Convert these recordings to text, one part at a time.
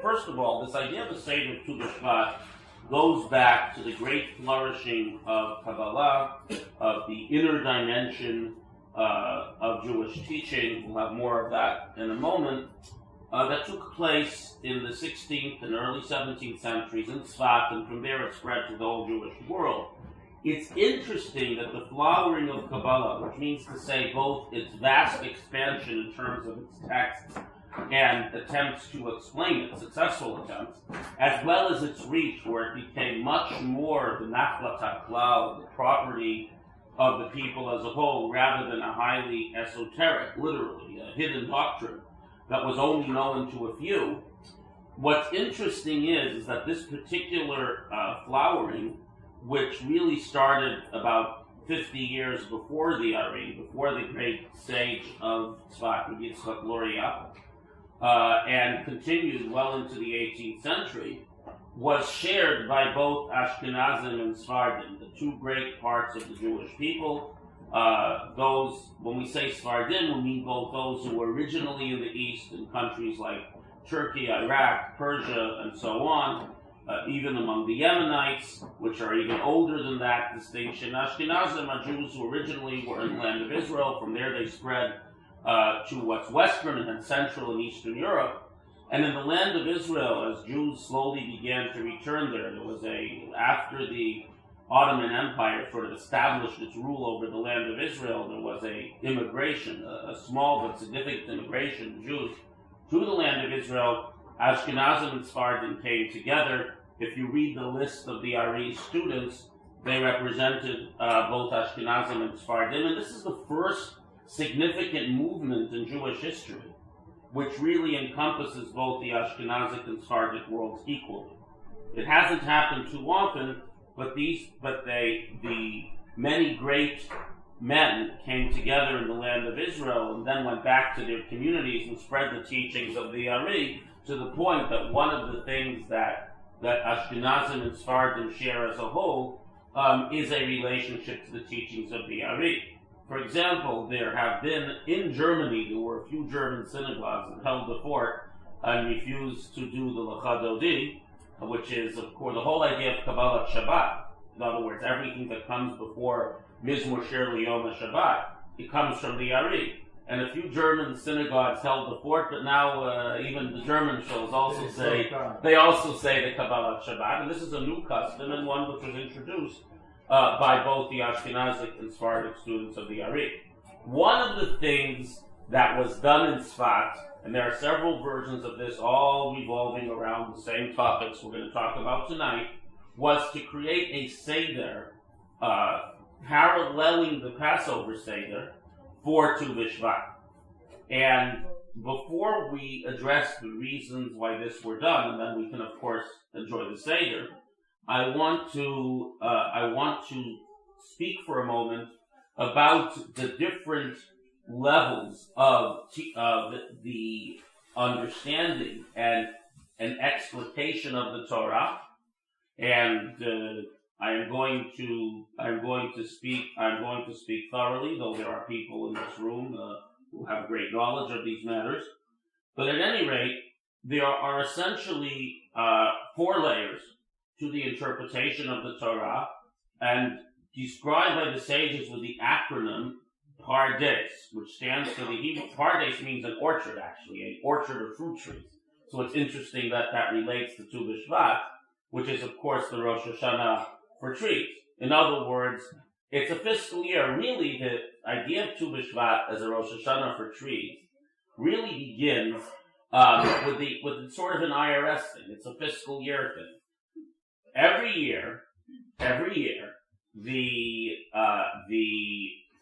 first of all, this idea of the Seder of Tu B'Shvat goes back to the great flourishing of Kabbalah, of the inner dimension of Jewish teaching. We'll have more of that in a moment. That took place in the 16th and early 17th centuries in Tzfat, and from there it spread to the whole Jewish world. It's interesting that the flowering of Kabbalah, which means to say both its vast expansion in terms of its texts and attempts to explain it, successful attempts, as well as its reach, where it became much more the nachlat haklal, the property of the people as a whole, rather than a highly esoteric, literally, a hidden doctrine that was only known to a few. What's interesting is that this particular flowering, which really started about 50 years before the Ari, before the great sage of Tzfat, Rabbi Yaffe, and continued well into the 18th century, was shared by both Ashkenazim and Sephardim, the two great parts of the Jewish people. Those, when we say Sephardim, we mean both those who were originally in the East in countries like Turkey, Iraq, Persia, and so on, even among the Yemenites, which are even older than that distinction. Ashkenazim are Jews who originally were in the land of Israel. From there they spread to what's Western and then Central and Eastern Europe. And in the land of Israel, as Jews slowly began to return there, after the Ottoman Empire sort of established its rule over the land of Israel, there was a immigration, a small but significant immigration of Jews to the land of Israel. Ashkenazim and Sephardim came together. If you read the list of the Ari students, they represented both Ashkenazim and Sephardim, and this is the first significant movement in Jewish history, which really encompasses both the Ashkenazic and Sephardic worlds equally. It hasn't happened too often, but the many great men came together in the land of Israel and then went back to their communities and spread the teachings of the Ari, to the point that one of the things that Ashkenazim and Sephardim share as a whole is a relationship to the teachings of the Ari. For example, there have been, in Germany, there were a few German synagogues that held the fort and refused to do the Lachadodi, which is, of course, the whole idea of Kabbalah Shabbat. In other words, everything that comes before Mizmor Shir L'Yom HaShabbat, it comes from the Ari. And a few German synagogues held the fort, but now even the German shows also say the Kabbalah Shabbat. And this is a new custom, and one which was introduced by both the Ashkenazic and Sephardic students of the Ari. One of the things that was done in Tzfat, and there are several versions of this all revolving around the same topics we're going to talk about tonight, was to create a Seder paralleling the Passover Seder for Tu B'Shvat. And before we address the reasons why this were done, and then we can of course enjoy the Seder, I want to speak for a moment about the different levels of the understanding and explication of the Torah, and I'm going to speak thoroughly, though there are people in this room who have great knowledge of these matters. But at any rate, there are essentially 4 layers to the interpretation of the Torah, and described by the sages with the acronym Pardes, which stands for the Hebrew. Pardes means an orchard, actually, an orchard of fruit trees. So it's interesting that that relates to Tu B'Shvat, which is, of course, the Rosh Hashanah for trees. In other words, it's a fiscal year. Really, the idea of Tu B'Shvat as a Rosh Hashanah for trees really begins with sort of an IRS thing. It's a fiscal year thing. Every year, the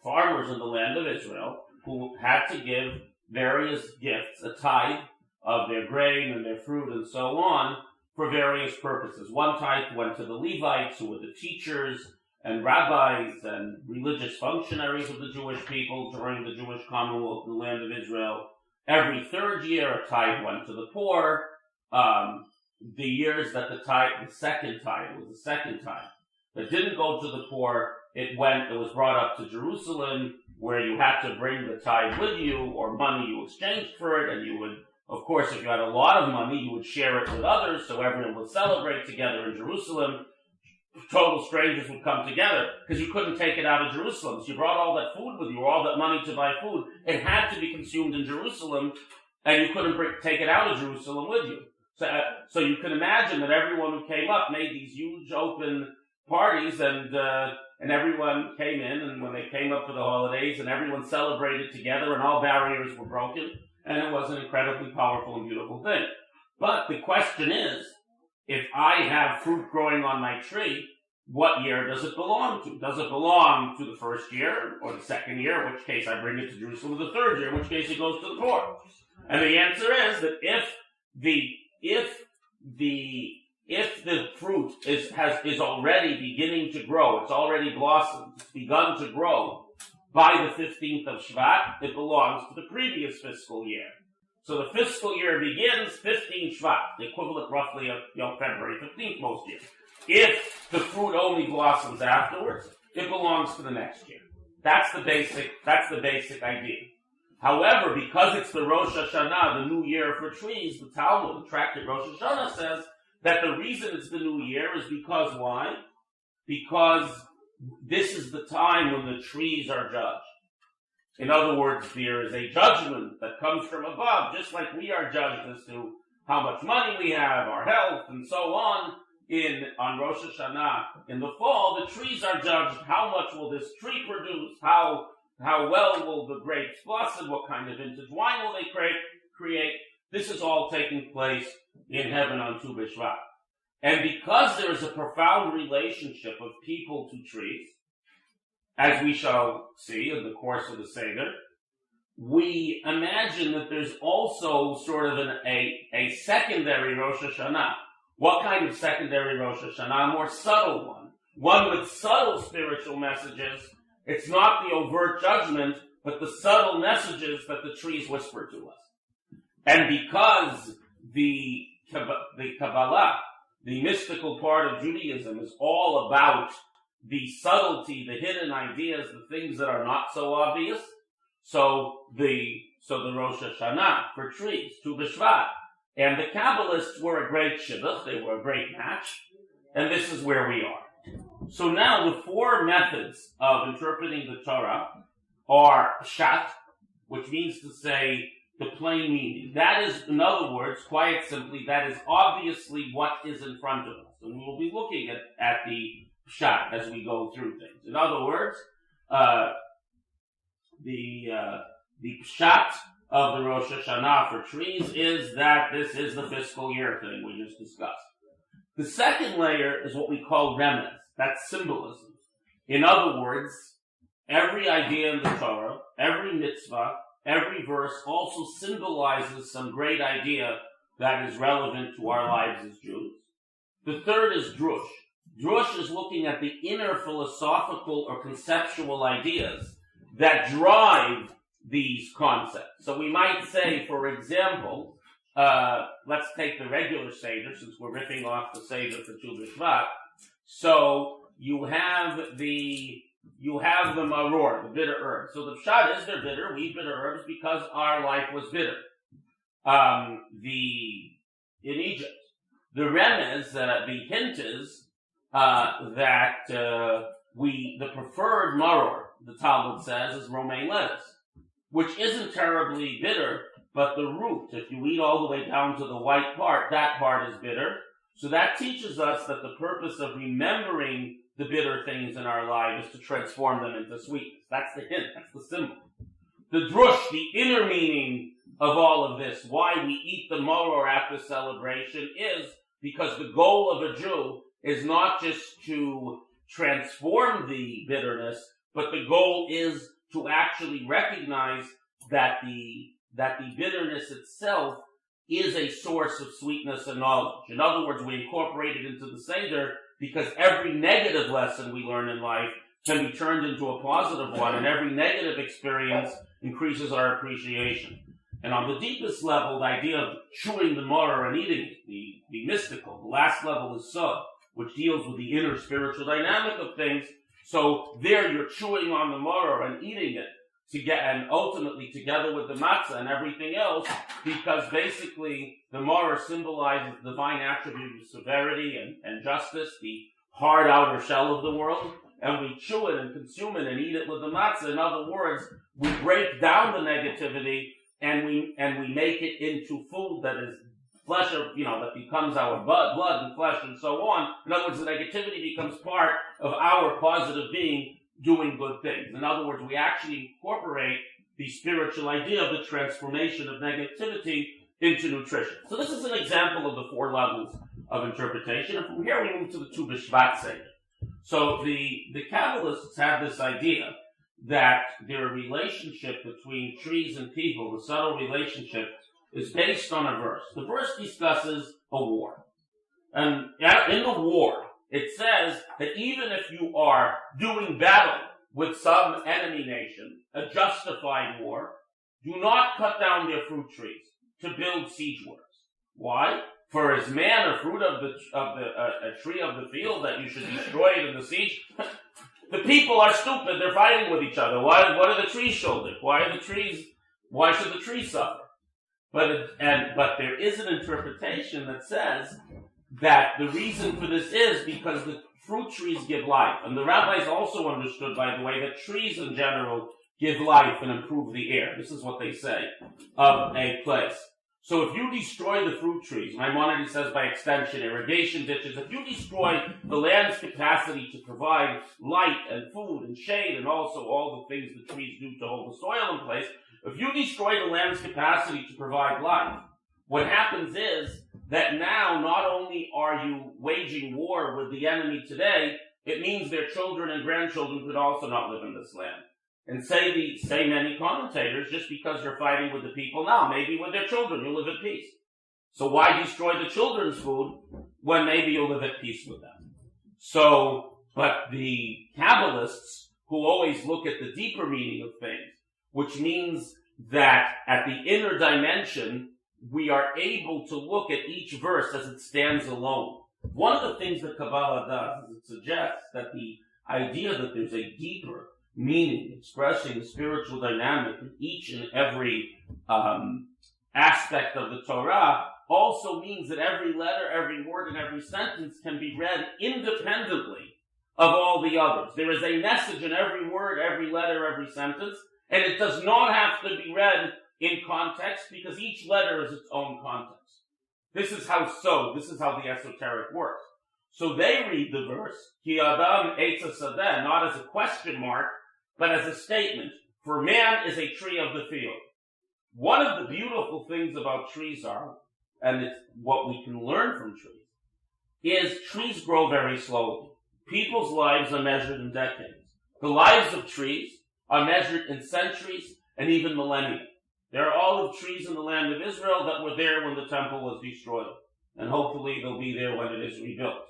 farmers in the land of Israel, who had to give various gifts, a tithe of their grain and their fruit and so on, for various purposes. One tithe went to the Levites, who were the teachers and rabbis and religious functionaries of the Jewish people during the Jewish Commonwealth in the land of Israel. Every third year, a tithe went to the poor. The years that the second tithe that didn't go to the poor, it was brought up to Jerusalem, where you had to bring the tithe with you, or money you exchanged for it, and you would Of course, if you had a lot of money, you would share it with others, so everyone would celebrate together in Jerusalem. Total strangers would come together, because you couldn't take it out of Jerusalem. So you brought all that food with you, or all that money to buy food. It had to be consumed in Jerusalem, and you couldn't take it out of Jerusalem with you. So you can imagine that everyone who came up made these huge open parties, and everyone came in, and when they came up for the holidays, and everyone celebrated together, and all barriers were broken, and it was an incredibly powerful and beautiful thing. But the question is, if I have fruit growing on my tree, what year does it belong to? Does it belong to the first year, or the second year, in which case I bring it to Jerusalem, or the third year, in which case it goes to the poor? And the answer is that if the fruit is already beginning to grow, it's already blossomed, it's begun to grow by the 15th of Shvat, it belongs to the previous fiscal year. So the fiscal year begins 15 Shvat, the equivalent roughly of February 15th most years. If the fruit only blossoms afterwards, it belongs to the next year. That's the basic idea. However, because it's the Rosh Hashanah, the new year for trees, the Talmud, the tractate Rosh Hashanah says that the reason it's the new year is because why? Because this is the time when the trees are judged. In other words, there is a judgment that comes from above, just like we are judged as to how much money we have, our health, and so on. On Rosh Hashanah, in the fall, the trees are judged. How much will this tree produce? How well will the grapes blossom? What kind of vintage wine will they create? This is all taking place in heaven on Tu B'Shvat. And because there is a profound relationship of people to trees, as we shall see in the course of the Seder, we imagine that there's also sort of a secondary Rosh Hashanah. What kind of secondary Rosh Hashanah? A more subtle one with subtle spiritual messages. It's not the overt judgment, but the subtle messages that the trees whisper to us. And because the Kabbalah, the mystical part of Judaism, is all about the subtlety, the hidden ideas, the things that are not so obvious, so the Rosh Hashanah for trees, Tu B'Shvat, and the Kabbalists were a great shidduch, they were a great match, and this is where we are. So now the four methods of interpreting the Torah are Pshat, which means to say the plain meaning. That is, in other words, quite simply, that is obviously what is in front of us. And we will be looking at the Pshat as we go through things. In other words, the Pshat of the Rosh Hashanah for trees is that this is the fiscal year thing we just discussed. The second layer is what we call remez. That's symbolism. In other words, every idea in the Torah, every mitzvah, every verse also symbolizes some great idea that is relevant to our lives as Jews. The third is drush. Drush is looking at the inner philosophical or conceptual ideas that drive these concepts. So we might say, for example, let's take the regular Seder, since we're ripping off the Seder for Tu B'Shvat. So you have the maror, the bitter herbs. So the pshat is they're bitter. We eat bitter herbs because our life was bitter. In Egypt, the remez, the hint is that the preferred maror, the Talmud says, is romaine lettuce, which isn't terribly bitter, but the root, if you eat all the way down to the white part, that part is bitter. So that teaches us that the purpose of remembering the bitter things in our life is to transform them into sweetness. That's the hint, that's the symbol. The drush, the inner meaning of all of this, why we eat the maror at the celebration, is because the goal of a Jew is not just to transform the bitterness, but the goal is to actually recognize that the bitterness itself is a source of sweetness and knowledge. In other words, we incorporate it into the Seder because every negative lesson we learn in life can be turned into a positive one, and every negative experience increases our appreciation. And on the deepest level, the idea of chewing the maror and eating it, the mystical, the last level is sod, which deals with the inner spiritual dynamic of things. So there you're chewing on the maror and eating it. and ultimately together with the matzah and everything else, because basically the maror symbolizes the divine attribute of severity and justice, the hard outer shell of the world, and we chew it and consume it and eat it with the matzah. In other words, we break down the negativity and we make it into food that is flesh of, that becomes our blood and flesh and so on. In other words, the negativity becomes part of our positive being, doing good things. In other words, we actually incorporate the spiritual idea of the transformation of negativity into nutrition. So this is an example of the 4 levels of interpretation. And from here we move to the Tu B'Shvat Seder. So the Kabbalists have this idea that their relationship between trees and people, the subtle relationship, is based on a verse. The verse discusses a war. And in the war, it says that even if you are doing battle with some enemy nation, a justified war, do not cut down their fruit trees to build siege works. Why? For is man a fruit of a tree of the field that you should destroy it in the siege? The people are stupid. They're fighting with each other. What are the trees shouldered? Why should the trees suffer? But there is an interpretation that says that the reason for this is because the fruit trees give life. And the rabbis also understood, by the way, that trees in general give life and improve the air. This is what they say of a place. So if you destroy the fruit trees, Maimonides says by extension, irrigation ditches, if you destroy the land's capacity to provide light and food and shade and also all the things the trees do to hold the soil in place, if you destroy the land's capacity to provide life, what happens is that now not only are you waging war with the enemy today, it means their children and grandchildren could also not live in this land. And say many commentators, just because you're fighting with the people now, maybe with their children, you'll live at peace. So why destroy the children's food when maybe you'll live at peace with them? But the Kabbalists, who always look at the deeper meaning of things, which means that at the inner dimension, we are able to look at each verse as it stands alone. One of the things that Kabbalah does is it suggests that the idea that there's a deeper meaning expressing the spiritual dynamic in each and every aspect of the Torah also means that every letter, every word, and every sentence can be read independently of all the others. There is a message in every word, every letter, every sentence, and it does not have to be read in context because each letter is its own context. This is how the esoteric works. So they read the verse, Ki Adam Eitz Sadeh, not as a question mark, but as a statement, for man is a tree of the field. One of the beautiful things about trees and it's what we can learn from trees, is trees grow very slowly. People's lives are measured in decades. The lives of trees are measured in centuries and even millennia. There are olive trees in the land of Israel that were there when the temple was destroyed, and hopefully they'll be there when it is rebuilt.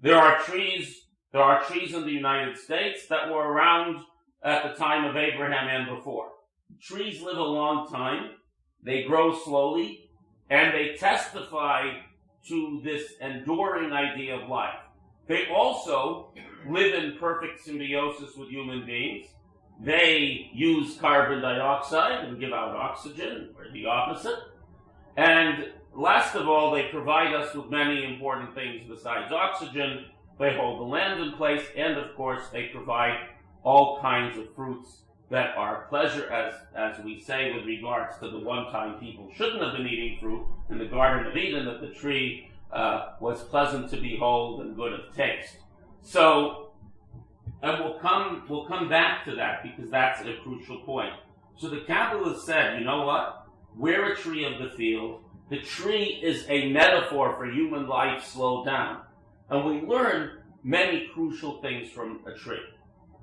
There are trees in the United States that were around at the time of Abraham and before. Trees live a long time, they grow slowly, and they testify to this enduring idea of life. They also live in perfect symbiosis with human beings. They use carbon dioxide and give out oxygen, or the opposite. And last of all, they provide us with many important things besides oxygen. They hold the land in place, and of course, they provide all kinds of fruits that are pleasure, as we say with regards to the one time people shouldn't have been eating fruit in the Garden of Eden, that the tree was pleasant to behold and good of taste. So, and we'll come back to that because that's a crucial point. So the Kabbalah said, you know what? We're a tree of the field. The tree is a metaphor for human life slowed down. And we learn many crucial things from a tree.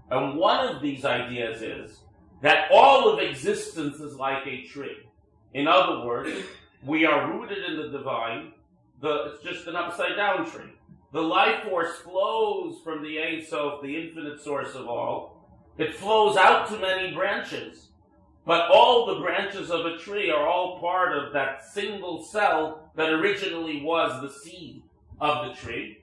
And one of these ideas is that all of existence is like a tree. In other words, we are rooted in the divine. It's just an upside down tree. The life force flows from the Ein Sof, the infinite source of all. It flows out to many branches. But all the branches of a tree are all part of that single cell that originally was the seed of the tree.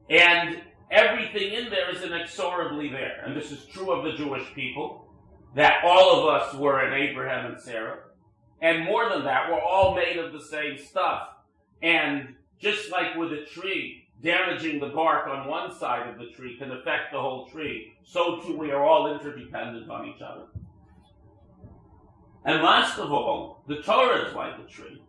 And everything in there is inexorably there. And this is true of the Jewish people. that all of us were in Abraham and Sarah. And more than that, we're all made of the same stuff. And just like with a tree, damaging the bark on one side of the tree can affect the whole tree, so too we are all interdependent on each other. And last of all, the Torah is like a tree,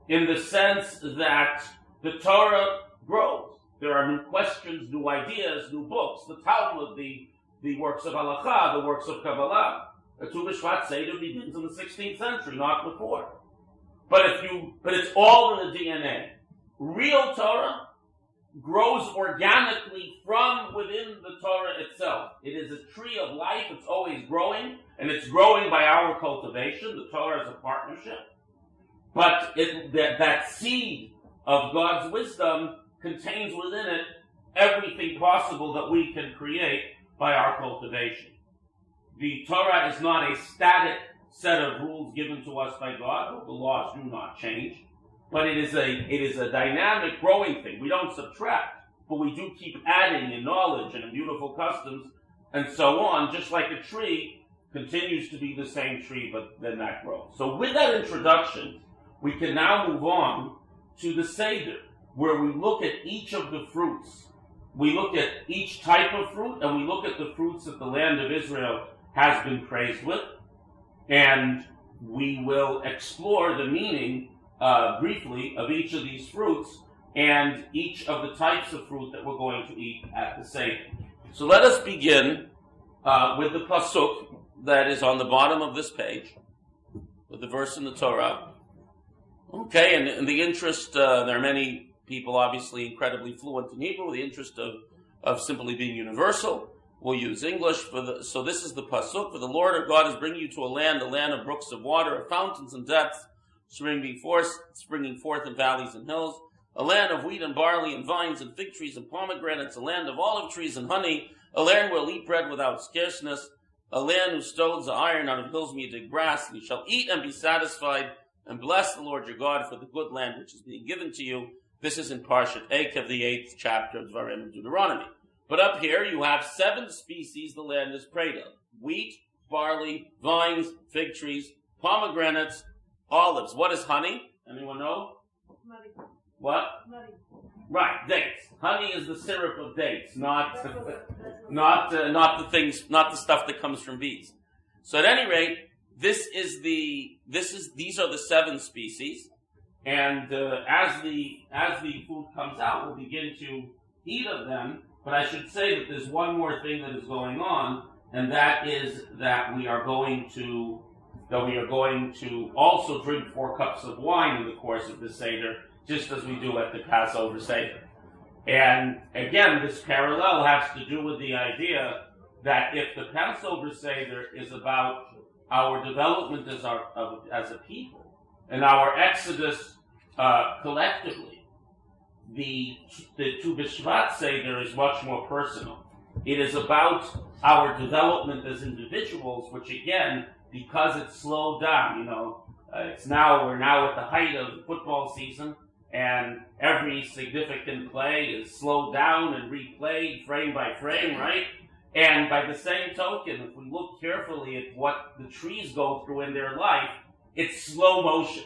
in the sense that the Torah grows. There are new questions, new ideas, new books, the Talmud, the works of Halakha, the works of Kabbalah. The Tu B'Shvat Seder begins in the 16th century, not before. But it's all in the DNA. Real Torah grows organically from within the Torah itself. It is a tree of life. It's always growing, and it's growing by our cultivation. The Torah is a partnership. But that seed of God's wisdom contains within it everything possible that we can create by our cultivation. The Torah is not a static set of rules given to us by God. The laws do not change. But it is a dynamic, growing thing. We don't subtract, but we do keep adding in knowledge and in beautiful customs and so on, just like a tree continues to be the same tree, but then that grows. So with that introduction, we can now move on to the Seder, where we look at each of the fruits. We look at each type of fruit, and we look at the fruits that the land of Israel has been praised with, and we will explore the meaning briefly of each of these fruits and each of the types of fruit that we're going to eat at the Seder. So let us begin with the pasuk that is on the bottom of this page, with the verse in the Torah. Okay, and in the interest, there are many people obviously incredibly fluent in Hebrew. The interest of simply being universal, we'll use English. So this is the pasuk: for the Lord our God is bringing you to a land of brooks of water, of fountains and depths, springing forth in valleys and hills, a land of wheat and barley and vines and fig trees and pomegranates, a land of olive trees and honey, a land where you'll eat bread without scarceness, a land whose stones are iron, out of hills where you dig grass, and you shall eat and be satisfied, and bless the Lord your God for the good land which is being given to you. This is in Parshat Eikev, the 8th chapter of Dvarim and Deuteronomy. But up here you have 7 species the land is prayed of: wheat, barley, vines, fig trees, pomegranates, olives. What is honey? Anyone know? Honey. What? Honey. Right, dates. Honey is the syrup of dates, not the things, not the stuff that comes from bees. So at any rate, these are the 7 species, and as the food comes out, we'll begin to eat of them. But I should say that there's one more thing that is going on, and that is that we are going to also drink 4 cups of wine in the course of the Seder, just as we do at the Passover Seder. And again, this parallel has to do with the idea that if the Passover Seder is about our development as a people and our exodus collectively, the Tu B'Shvat Seder is much more personal. It is about our development as individuals, which again, because it's slowed down, we're now at the height of football season, and every significant play is slowed down and replayed frame by frame, right? And by the same token, if we look carefully at what the trees go through in their life, it's slow motion.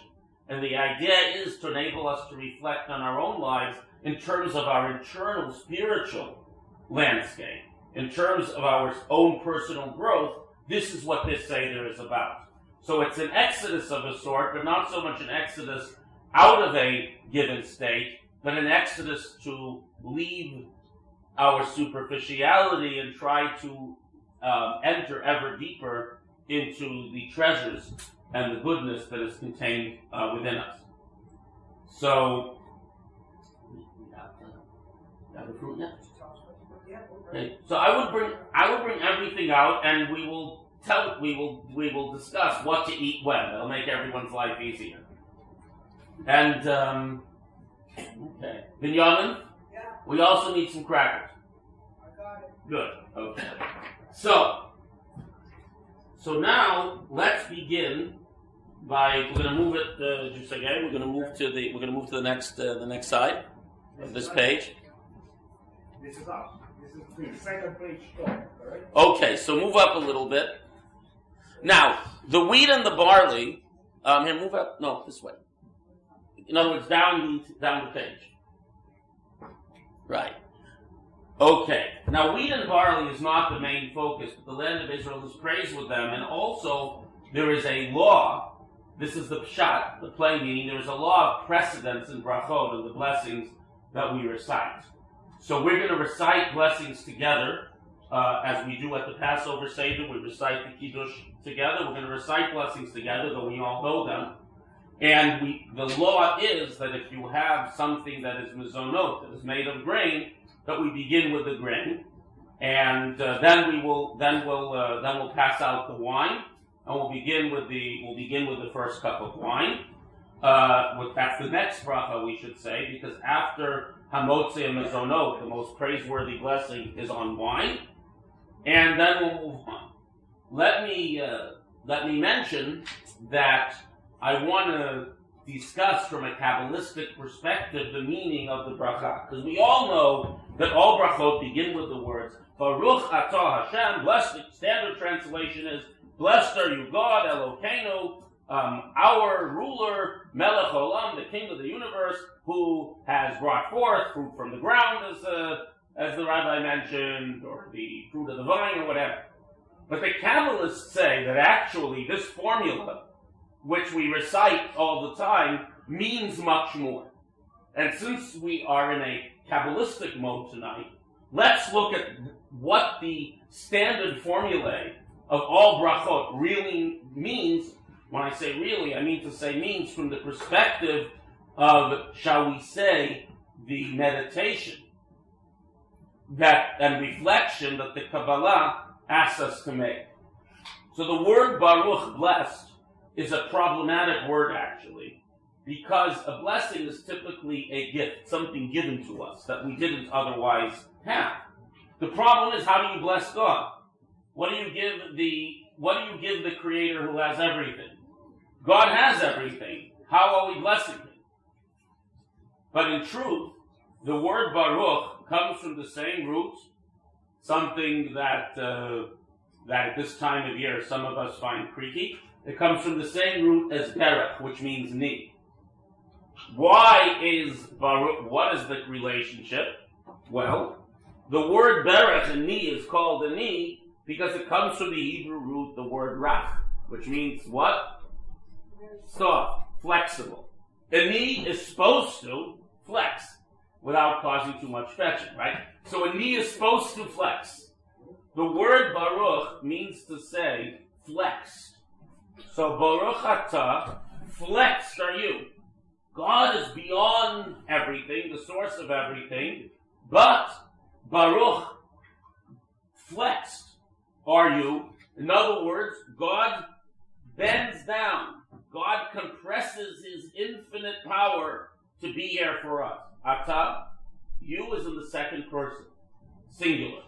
And the idea is to enable us to reflect on our own lives in terms of our internal spiritual landscape, in terms of our own personal growth. This is what this Seder is about. So it's an exodus of a sort, but not so much an exodus out of a given state, but an exodus to leave our superficiality and try to enter ever deeper into the treasures and the goodness that is contained within us. So, you have the fruit yet? Okay. So I would bring everything out, and we will discuss what to eat when. That'll make everyone's life easier. And okay, Binyamin, we also need some crackers. I got it. Good. Okay. So now let's begin by we're going to move it just again. We're going to move to the next side of this page. This is up. This is the second page top, correct? Okay, so move up a little bit. Now, the wheat and the barley, here, move up, no, this way. In other words, down the page. Right. Okay. Now, wheat and barley is not the main focus, but the land of Israel is praised with them, and also there is a law. This is the pshat, the plain meaning. There is a law of precedence in brachot, of the blessings that we recite. So we're going to recite blessings together, as we do at the Passover Seder. We recite the Kiddush together. We're going to recite blessings together, though we all know them. And the law is that if you have something that is mezonot, that is made of grain, that we begin with the grain, and then we'll pass out the wine, and we'll begin with the first cup of wine. That's the next bracha, we should say, because after Hamotzi and Mezonot, the most praiseworthy blessing is on wine, and then we'll move on. Let me mention that I want to discuss from a Kabbalistic perspective the meaning of the bracha, because we all know that all brachot begin with the words Baruch Atah Hashem. Blessed. Standard translation is Blessed are you, God, Elokeinu, our ruler, Melech Olam, the King of the universe, who has brought forth fruit from the ground, as the rabbi mentioned, or the fruit of the vine, or whatever. But the Kabbalists say that actually this formula, which we recite all the time, means much more. And since we are in a Kabbalistic mode tonight, let's look at what the standard formulae of all brachot really means. When I say really, I mean to say means from the perspective of, shall we say, the meditation and reflection that the Kabbalah asks us to make. So the word Baruch, blessed, is a problematic word, actually, because a blessing is typically a gift, something given to us that we didn't otherwise have. The problem is, how do you bless God? What do you give the Creator who has everything? God has everything. How are we blessing Him? But in truth, the word Baruch comes from the same root, something that at this time of year some of us find creaky. It comes from the same root as Berach, which means knee. Why is Baruch? What is the relationship? Well, the word Berach and knee is called a knee because it comes from the Hebrew root, the word rach, which means what? Soft, flexible. A knee is supposed to flex without causing too much fetching, right? So a knee is supposed to flex. The word Baruch means to say flexed. So Baruch Atah, flexed are you. God is beyond everything, the source of everything, but Baruch, flexed are you. In other words, God bends down. God compresses His infinite power to be here for us. Atah, you is in the second person, singular.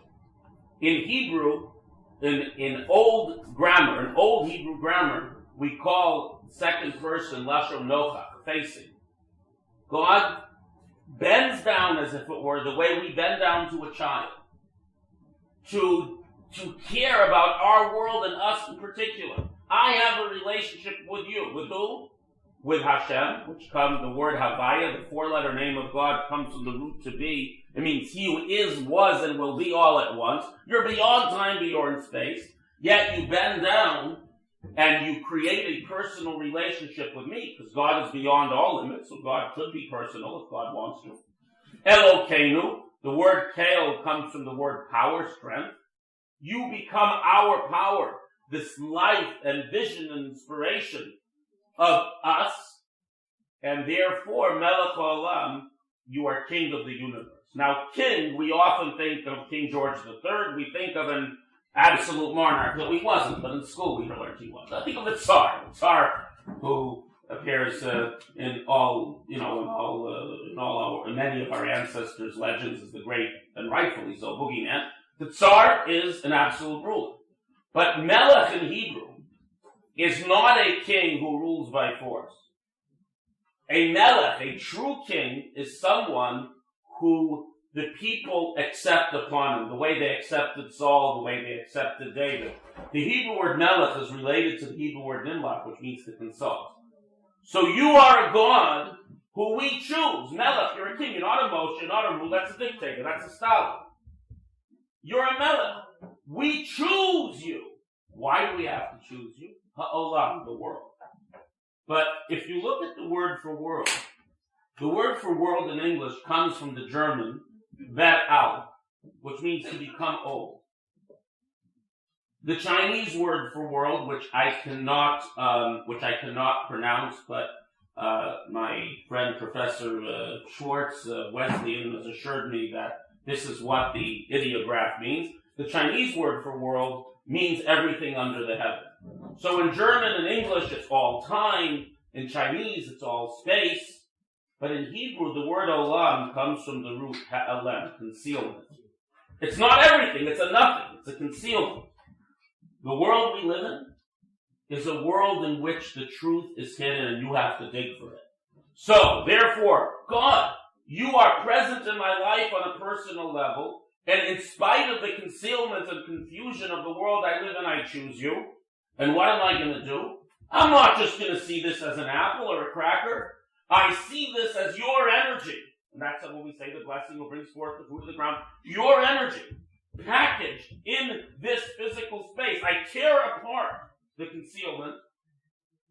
In Hebrew, in old Hebrew grammar, we call second person lashon nochach, facing. God bends down as if it were the way we bend down to a child, to care about our world and us in particular. I have a relationship with you. With who? With Hashem, which comes, the word Havaya, the four-letter name of God, comes from the root to be. It means He who is, was, and will be all at once. You're beyond time, beyond space, yet you bend down and you create a personal relationship with me, because God is beyond all limits, so God could be personal if God wants to. Elokeinu, the word Keo comes from the word power, strength. You become our power, this life and vision and inspiration of us, and therefore, Melech Olam, you are King of the universe. Now, king, we often think of King George III, we think of an absolute monarch, though he wasn't, but in school we learned he was. I think of the Tsar who appears in many of our ancestors' legends as the great, and rightfully so, boogeyman. The Tsar is an absolute ruler. But Melech in Hebrew is not a king who rules by force. A Melech, a true king, is someone who the people accept upon him, the way they accepted Saul, the way they accepted David. The Hebrew word melech is related to the Hebrew word nimlach, which means to consult. So you are a God who we choose. Melech, you're a king, you're not a Moshe, you're not a ruler, that's a dictator, that's a Stalin. You're a melech. We choose you. Why do we have to choose you? Ha'olam, the world. But if you look at the word for world in English comes from the German vet al, which means to become old. The Chinese word for world, which I cannot pronounce, but my friend Professor Schwartz Wesleyan has assured me that this is what the ideograph means. The Chinese word for world means everything under the heaven. So in German and English, it's all time. In Chinese, it's all space. But in Hebrew, the word olam comes from the root ha'alem, concealment. It's not everything, it's a nothing, it's a concealment. The world we live in is a world in which the truth is hidden and you have to dig for it. So, therefore, God, you are present in my life on a personal level, and in spite of the concealment and confusion of the world I live in, I choose you. And what am I going to do? I'm not just going to see this as an apple or a cracker. I see this as your energy. And that's what we say, the blessing will bring forth the fruit of the ground. Your energy, packaged in this physical space. I tear apart the concealment.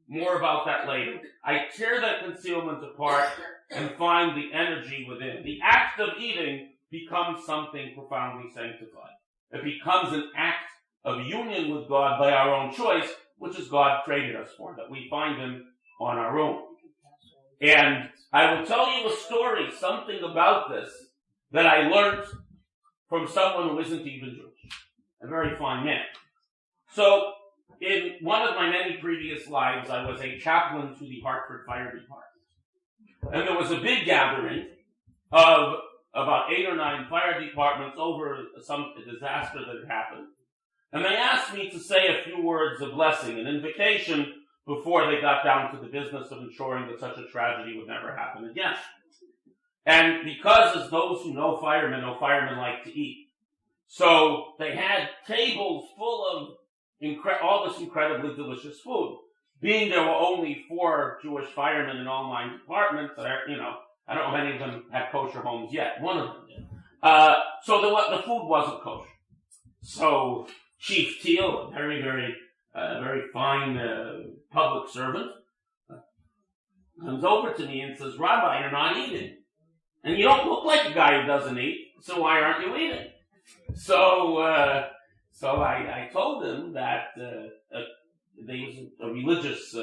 More about that later. I tear that concealment apart and find the energy within. The act of eating becomes something profoundly sanctified. It becomes an act of union with God by our own choice, which is God created us for, that we find Him on our own. And I will tell you a story, something about this, that I learned from someone who isn't even Jewish. A very fine man. So, in one of my many previous lives, I was a chaplain to the Hartford Fire Department. And there was a big gathering of about 8 or 9 fire departments over some disaster that had happened. And they asked me to say a few words of blessing, an invocation, before they got down to the business of ensuring that such a tragedy would never happen again. And because, as those who know firemen like to eat. So they had tables full of all this incredibly delicious food. Being there were only 4 Jewish firemen in all 9 departments, I don't know if any of them had kosher homes yet. One of them did. So the food wasn't kosher. So Chief Teal, a very, very fine public servant, comes over to me and says, "Rabbi, you're not eating. And you don't look like a guy who doesn't eat, so why aren't you eating?" So I told him that he was a religious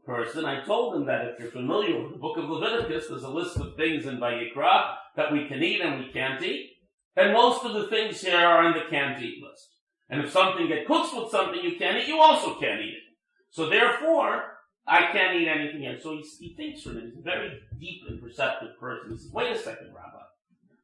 person. I told him that if you're familiar with the book of Leviticus, there's a list of things in Vayikra that we can eat and we can't eat. And most of the things here are in the can't eat list. And if something gets cooked with something you can't eat, you also can't eat it. So therefore, I can't eat anything here. So he thinks for a minute. He's a very deep and perceptive person. He says, "Wait a second, Rabbi.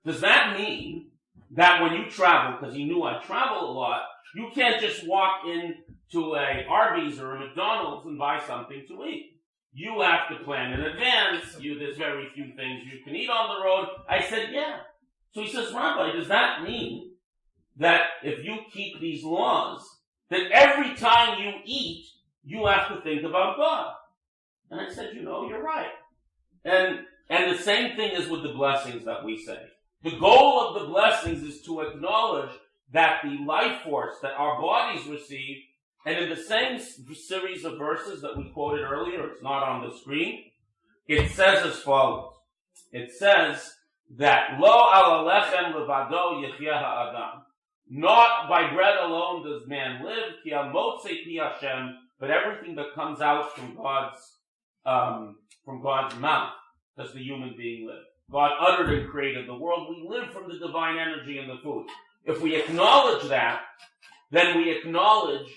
Does that mean that when you travel, because he knew I travel a lot, you can't just walk into a Arby's or a McDonald's and buy something to eat? You have to plan in advance. There's very few things you can eat on the road." I said, "Yeah." So he says, "Rabbi, does that mean that if you keep these laws, that every time you eat, you have to think about God?" And I said, "You're right." And the same thing is with the blessings that we say. The goal of the blessings is to acknowledge that the life force that our bodies receive, and in the same series of verses that we quoted earlier, it's not on the screen, it says as follows. It says that Lo ala lechem levado yechya ha'adam. Not by bread alone does man live, ki al motzei pi Hashem, but everything that comes out from God's mouth does the human being live. God uttered and created the world. We live from the divine energy in the food. If we acknowledge that, then we acknowledge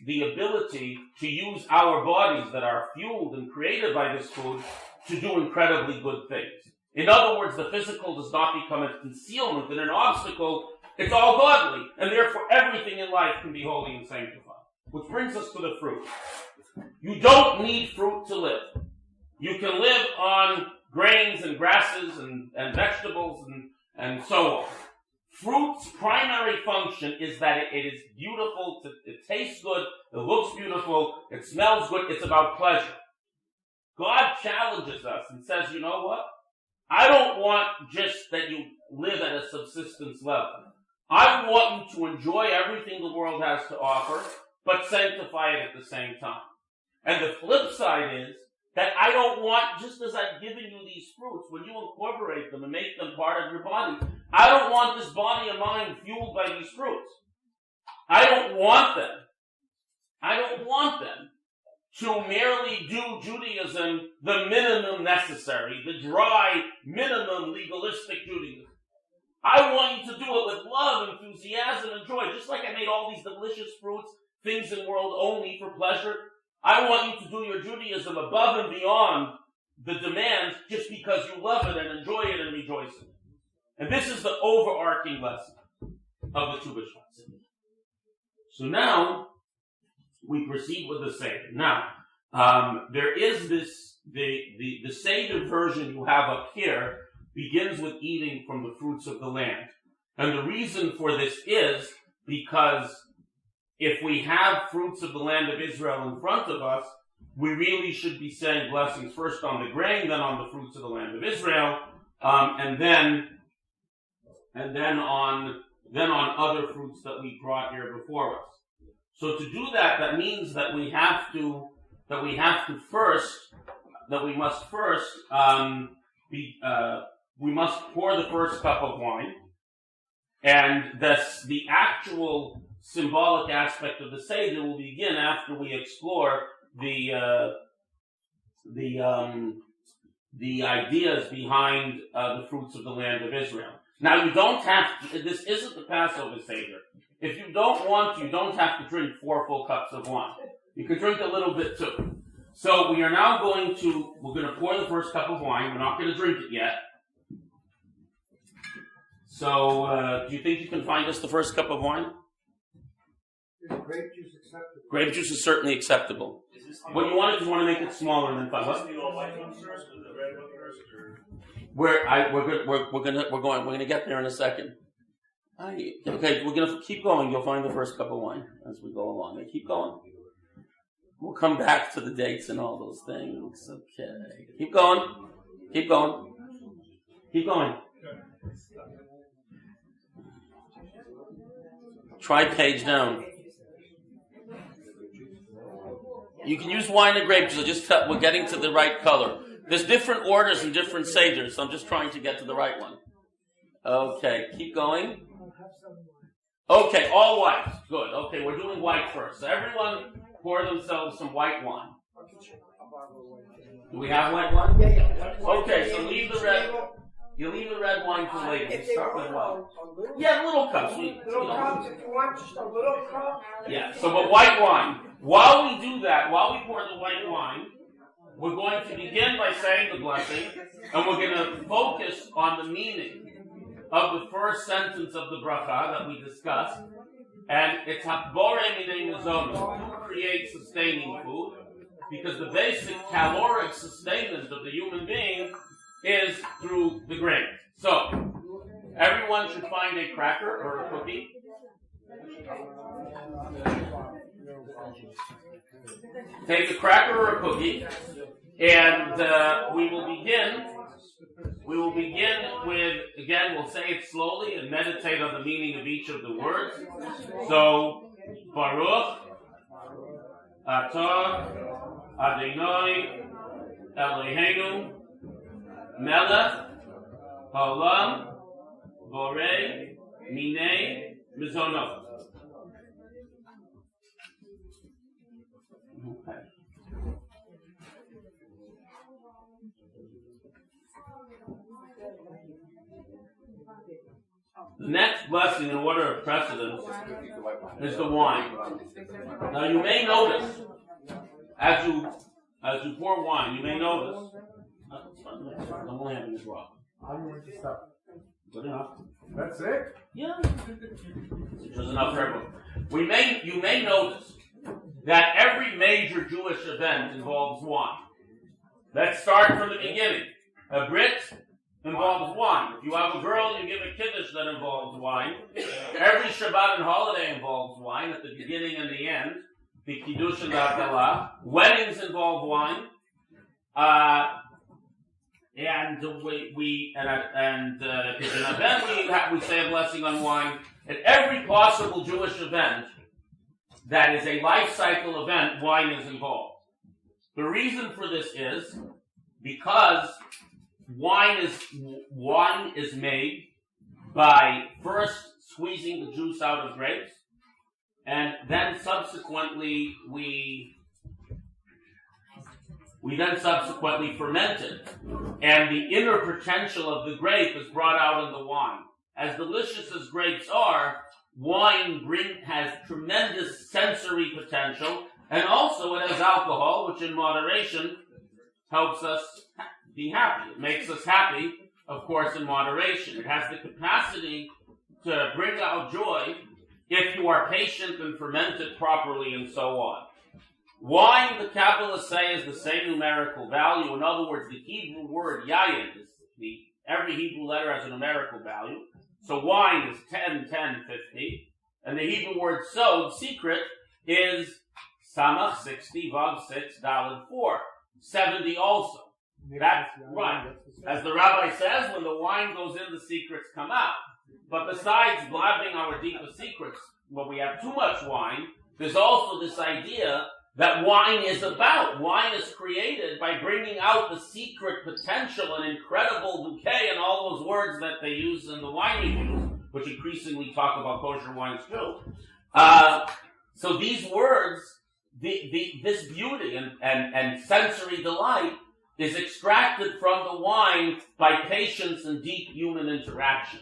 the ability to use our bodies that are fueled and created by this food to do incredibly good things. In other words, the physical does not become a concealment and an obstacle. It's all godly, and therefore everything in life can be holy and sanctified. Which brings us to the fruit. You don't need fruit to live. You can live on grains and grasses and vegetables and so on. Fruit's primary function is that it is beautiful, it tastes good, it looks beautiful, it smells good, it's about pleasure. God challenges us and says, you know what? I don't want just that you live at a subsistence level. I want you to enjoy everything the world has to offer, but sanctify it at the same time. And the flip side is that I don't want, just as I've given you these fruits, when you incorporate them and make them part of your body, I don't want this body of mine fueled by these fruits. I don't want them to merely do Judaism the minimum necessary, the dry, minimum legalistic Judaism. I want you to do it with love, enthusiasm, and joy. Just like I made all these delicious fruits, things in the world only for pleasure, I want you to do your Judaism above and beyond the demands just because you love it and enjoy it and rejoice in it. And this is the overarching lesson of the Tu B'Shvat. So now, we proceed with the Seder. Now, there is this, the Seder version you have up here begins with eating from the fruits of the land. And the reason for this is because if we have fruits of the land of Israel in front of us, we really should be saying blessings first on the grain, then on the fruits of the land of Israel, and then on other fruits that we brought here before us. So to do that, that means that we must pour the first cup of wine, and thus the actual symbolic aspect of the Seder will begin after we explore the ideas behind the fruits of the land of Israel. Now, you don't have to, this isn't the Passover Seder. If you don't want to, you don't have to drink 4 full cups of wine. You can drink a little bit too. So we are now we're going to pour the first cup of wine. We're not going to drink it yet. So, do you think you can find us the first cup of wine? Is grape juice acceptable? Grape juice is certainly acceptable. What you want is you want to make it smaller than 5. What? We're going to get there in a second. Okay, we're going to keep going. You'll find the first cup of wine as we go along. Keep going. We'll come back to the dates and all those things. Okay. Keep going. Keep going. Keep going. Try page down. You can use wine and grape juice. We're getting to the right color. There's different orders and different seders, so I'm just trying to get to the right one. Okay, keep going. Okay, all white. Good. Okay, we're doing white first. So everyone pour themselves some white wine. Do we have white wine? Yeah. Okay, so leave the red. You leave the red wine for later. You start with white. Yeah, little cups. Little cups, if you want just a little cup. Yeah, so but white wine. While we do that, while we pour the white wine, we're going to begin by saying the blessing, and we're going to focus on the meaning of the first sentence of the bracha that we discussed, and it's Hakbore Minei Mizonos, to create sustaining food, because the basic caloric sustenance of the human being is through the grain. So, everyone should find a cracker or a cookie. Take a cracker or a cookie, and we will begin with, again, we'll say it slowly and meditate on the meaning of each of the words. So, Baruch, Atah, Adonai, Eloheinu, Melech, Haolam, Borei, Minei, Mizonot. Okay. The next blessing in order of precedence is the wine. Now you may notice, as you pour wine, you may notice, I'm only having this raw. I'm going to stop. Good enough. That's it? Yeah. It's just enough for everyone. You may notice that every major Jewish event involves wine. Let's start from the beginning. A Brit involves wine. If you have a girl, you give a kiddush that involves wine. Every Shabbat and holiday involves wine at the beginning and the end. The kiddush and the haggadah. Weddings involve wine. And then we say a blessing on wine. At every possible Jewish event that is a life cycle event, wine is involved. The reason for this is because wine is made by first squeezing the juice out of grapes, and then subsequently we ferment it, and the inner potential of the grape is brought out in the wine. As delicious as grapes are, wine has tremendous sensory potential, and also it has alcohol, which in moderation helps us be happy. It makes us happy, of course, in moderation. It has the capacity to bring out joy if you are patient and ferment it properly and so on. Wine, the Kabbalists say, is the same numerical value. In other words, the Hebrew word yayin, every Hebrew letter has a numerical value. So wine is 10, 10, 50. And the Hebrew word sod, secret, is samach 60, vav 6, daled 4. 70 also. That's right. As the rabbi says, when the wine goes in, the secrets come out. But besides blabbing our deepest secrets, when we have too much wine, there's also this idea that wine is about. Wine is created by bringing out the secret potential and incredible bouquet and all those words that they use in the wine reviews, which increasingly talk about kosher wines too. So these words, this beauty and sensory delight is extracted from the wine by patience and deep human interaction.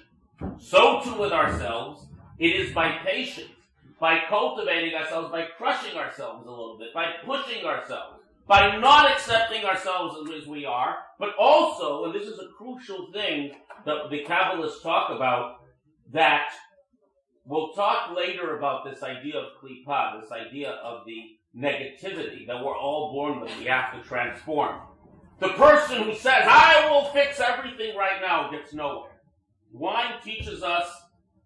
So too with ourselves, it is by patience, by cultivating ourselves, by crushing ourselves a little bit, by pushing ourselves, by not accepting ourselves as we are, but also, and this is a crucial thing that the Kabbalists talk about, that we'll talk later about this idea of klipa, this idea of the negativity that we're all born with, we have to transform. The person who says, I will fix everything right now, gets nowhere. Wine teaches us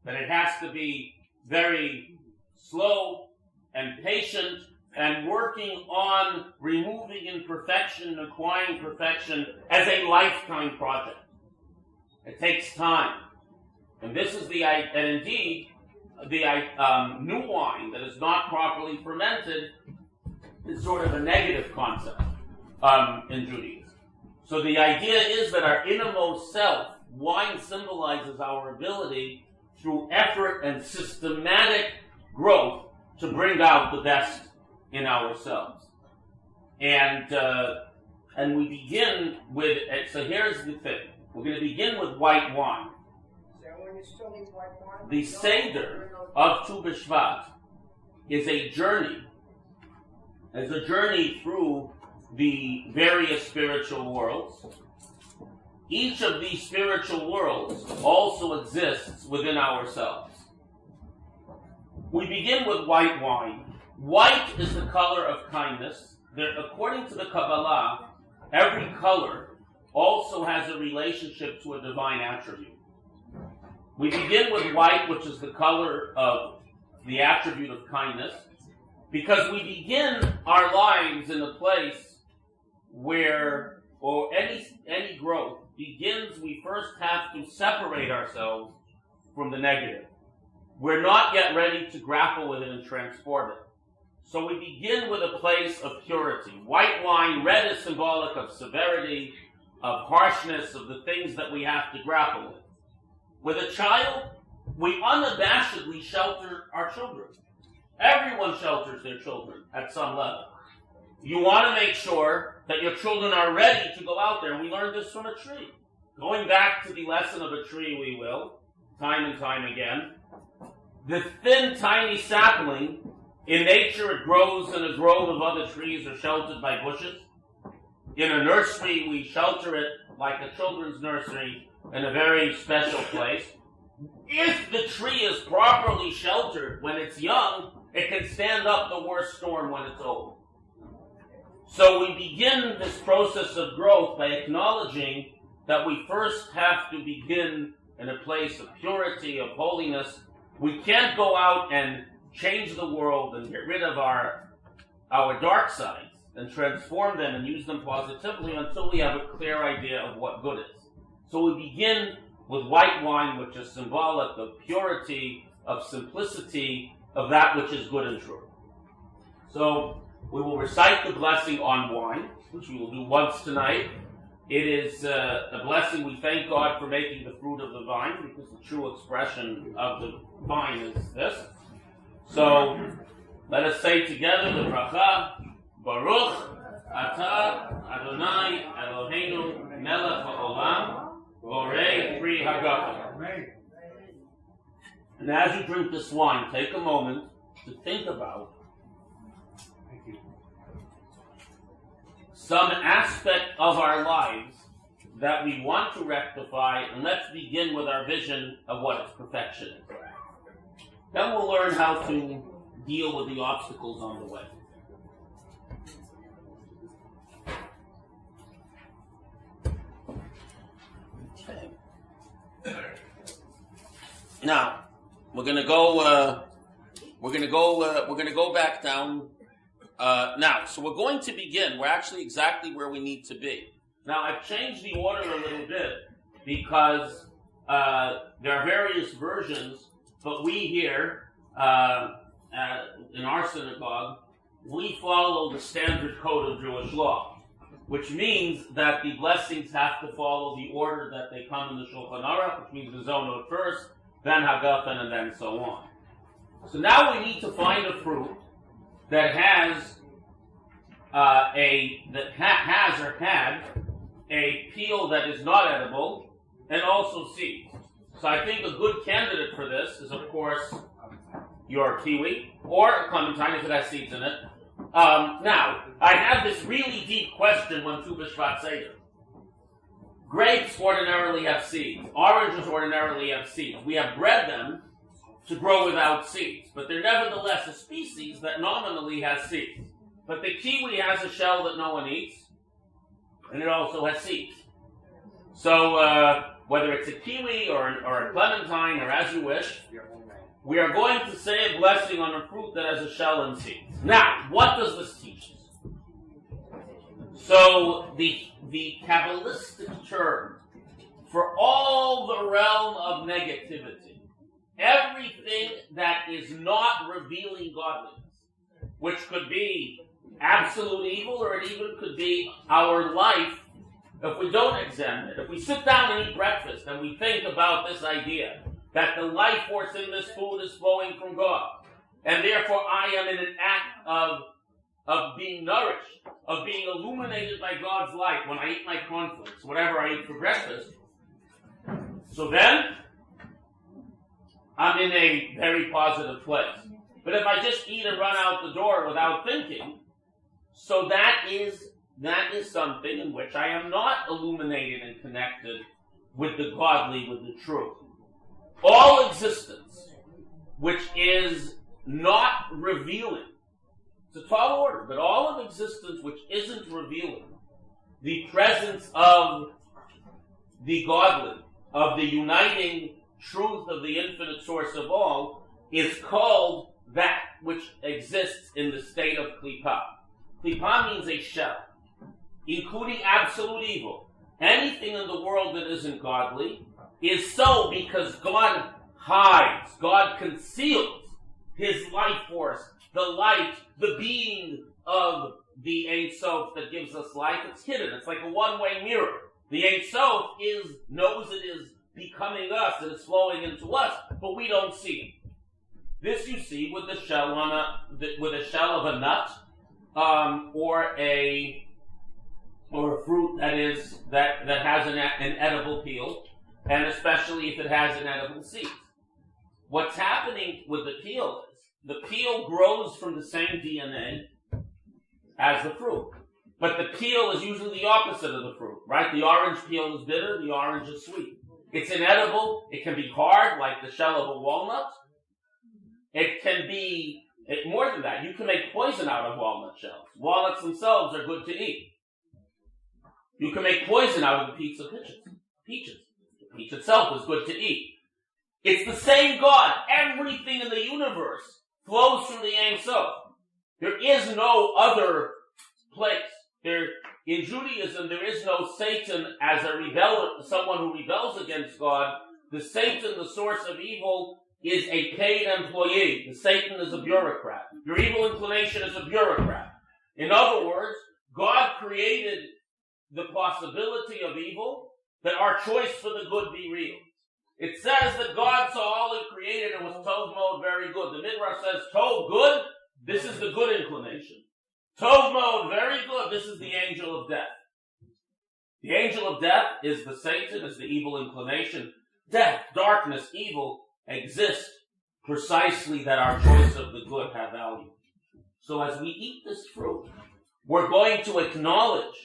that it has to be very slow and patient and working on removing imperfection and acquiring perfection as a lifetime project. It takes time. And this is and indeed, the new wine that is not properly fermented is sort of a negative concept in Judaism. So the idea is that our innermost self, wine symbolizes our ability through effort and systematic growth to bring out the best in ourselves. And we begin with, so here's the thing. We're going to begin with white wine. The Seder of Tu B'Shvat is a journey through the various spiritual worlds. Each of these spiritual worlds also exists within ourselves. We begin with white wine. White is the color of kindness. According to the Kabbalah, every color also has a relationship to a divine attribute. We begin with white, which is the color of the attribute of kindness, because we begin our lives in a place where, or any growth begins, we first have to separate ourselves from the negative. We're not yet ready to grapple with it and transport it. So we begin with a place of purity. White wine, red is symbolic of severity, of harshness, of the things that we have to grapple with. With a child, we unabashedly shelter our children. Everyone shelters their children at some level. You want to make sure that your children are ready to go out there. And we learned this from a tree. Going back to the lesson of a tree, we will, time and time again. The thin, tiny sapling, in nature it grows in a grove of other trees or sheltered by bushes. In a nursery, we shelter it like a children's nursery in a very special place. If the tree is properly sheltered when it's young, it can stand up the worst storm when it's old. So we begin this process of growth by acknowledging that we first have to begin in a place of purity, of holiness. We can't go out and change the world and get rid of our dark sides and transform them and use them positively until we have a clear idea of what good is. So we begin with white wine, which is symbolic of purity, of simplicity, of that which is good and true. So we will recite the blessing on wine, which we will do once tonight. It is a blessing. We thank God for making the fruit of the vine, because the true expression of the vine is this. So let us say together the bracha, Baruch Atah Adonai Eloheinu Melech HaOlam Borei Pri Haggadah. And as you drink this wine, take a moment to think about some aspect of our lives that we want to rectify, and let's begin with our vision of what its perfection is. Then we'll learn how to deal with the obstacles on the way. Okay. Now we're gonna go back down. Now, so we're going to begin. We're actually exactly where we need to be. Now, I've changed the order a little bit because there are various versions, but we here in our synagogue, we follow the standard code of Jewish law, which means that the blessings have to follow the order that they come in the Shulchan Aruch, which means the zonot first, then haggadah, and then so on. So now we need to find a fruit that has had a peel that is not edible and also seeds. So I think a good candidate for this is, of course, your kiwi or a clementine if it has seeds in it. Now, I have this really deep question when to Bshevat Seder. Grapes ordinarily have seeds. Oranges ordinarily have seeds. We have bred them to grow without seeds, but they're nevertheless a species that nominally has seeds. But the kiwi has a shell that no one eats, and it also has seeds. So whether it's a kiwi or a clementine, or as you wish, we are going to say a blessing on a fruit that has a shell and seeds. Now, what does this teach us? So the Kabbalistic term for all the realm of negativity, everything that is not revealing godliness, which could be absolute evil, or it even could be our life, if we don't examine it, if we sit down and eat breakfast and we think about this idea that the life force in this food is flowing from God, and therefore I am in an act of being nourished, of being illuminated by God's light when I eat my cornflakes, whatever I eat for breakfast, so then I'm in a very positive place. But if I just eat and run out the door without thinking, so that is something in which I am not illuminated and connected with the godly, with the truth. All existence, which is not revealing, it's a tall order, but all of existence which isn't revealing the presence of the godly, of the uniting truth of the infinite source of all, is called that which exists in the state of klipa. Klipa means a shell, including absolute evil. Anything in the world that isn't godly is so because God hides, God conceals His life force, the light, the being of the Ein Sof that gives us life. It's hidden. It's like a one-way mirror. The Ein Sof knows it is becoming us, and it's flowing into us, but we don't see it. This you see with the shell with a shell of a nut, or a fruit that has an edible peel, and especially if it has an edible seed. What's happening with the peel is the peel grows from the same DNA as the fruit, but the peel is usually the opposite of the fruit, right? The orange peel is bitter, the orange is sweet. It's inedible. It can be hard, like the shell of a walnut. It can be more than that. You can make poison out of walnut shells. Walnuts themselves are good to eat. You can make poison out of the pizza pitches. peaches. The peach itself is good to eat. It's the same God. Everything in the universe flows from the Ein Sof. There is no other place. In Judaism, there is no Satan as someone who rebels against God. The Satan, the source of evil, is a paid employee. The Satan is a bureaucrat. Your evil inclination is a bureaucrat. In other words, God created the possibility of evil, that our choice for the good be real. It says that God saw all He created and was Tov Mode very good. The Midrash says, Tov, good, this is the good inclination. Tov Mode, very good, this is the angel of death. The angel of death is the Satan, is the evil inclination. Death, darkness, evil exist precisely that our choice of the good have value. So as we eat this fruit, we're going to acknowledge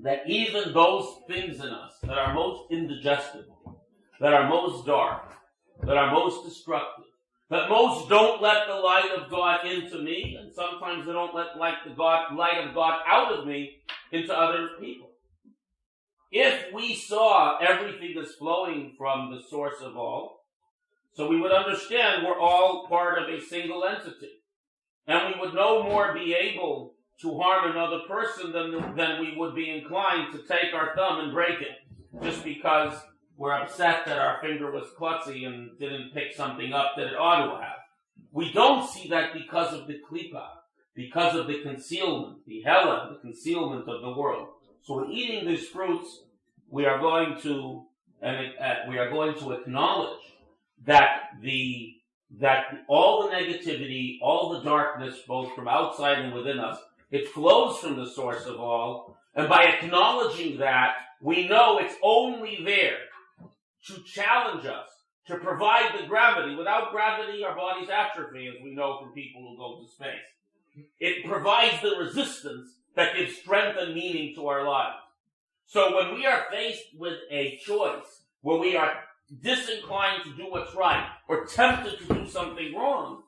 that even those things in us that are most indigestible, that are most dark, that are most destructive, that most don't let the light of God into me, and sometimes they don't let light of God out of me into other people. If we saw everything is flowing from the source of all, so we would understand we're all part of a single entity, and we would no more be able to harm another person than we would be inclined to take our thumb and break it, just because we're upset that our finger was klutzy and didn't pick something up that it ought to have. We don't see that because of the klipa, because of the concealment, the hela, the concealment of the world. So in eating these fruits, we are going to acknowledge that all the negativity, all the darkness, both from outside and within us, it flows from the source of all, and by acknowledging that, we know it's only there to challenge us, to provide the gravity. Without gravity, our bodies atrophy, as we know from people who go to space. It provides the resistance that gives strength and meaning to our lives. So when we are faced with a choice, where we are disinclined to do what's right, or tempted to do something wrong,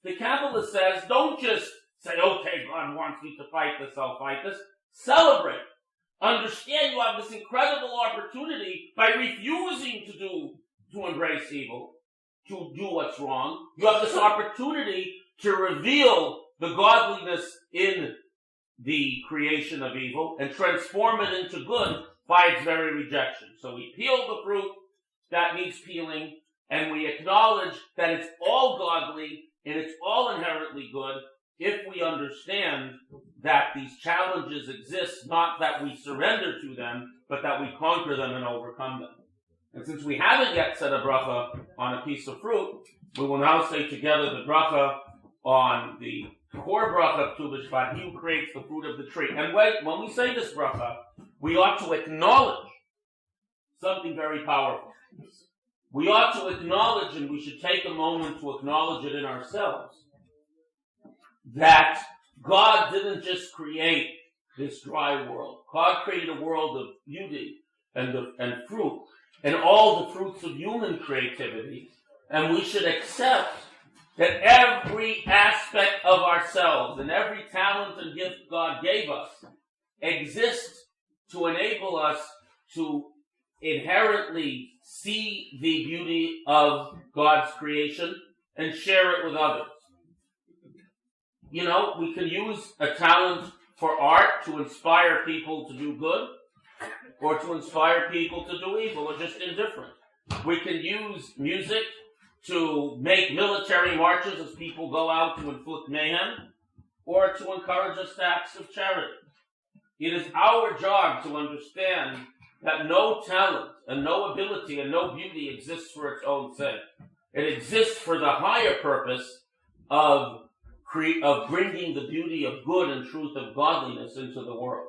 the Kabbalah says, don't just say, okay, God wants me to fight this, I'll fight this. Celebrate. Understand you have this incredible opportunity by refusing to embrace evil, to do what's wrong. You have this opportunity to reveal the godliness in the creation of evil and transform it into good by its very rejection. So we peel the fruit that needs peeling, and we acknowledge that it's all godly and it's all inherently good, if we understand that these challenges exist, not that we surrender to them, but that we conquer them and overcome them. And since we haven't yet said a bracha on a piece of fruit, we will now say together the bracha on the core bracha of Tu B'Shvat, he who creates the fruit of the tree. And when we say this bracha, we ought to acknowledge something very powerful. We ought to acknowledge, and we should take a moment to acknowledge it in ourselves, that God didn't just create this dry world. God created a world of beauty and fruit, and all the fruits of human creativity. And we should accept that every aspect of ourselves and every talent and gift God gave us exists to enable us to inherently see the beauty of God's creation and share it with others. You know, we can use a talent for art to inspire people to do good, or to inspire people to do evil, or just indifferent. We can use music to make military marches as people go out to inflict mayhem, or to encourage us to acts of charity. It is our job to understand that no talent and no ability and no beauty exists for its own sake. It exists for the higher purpose of bringing the beauty of good and truth of godliness into the world.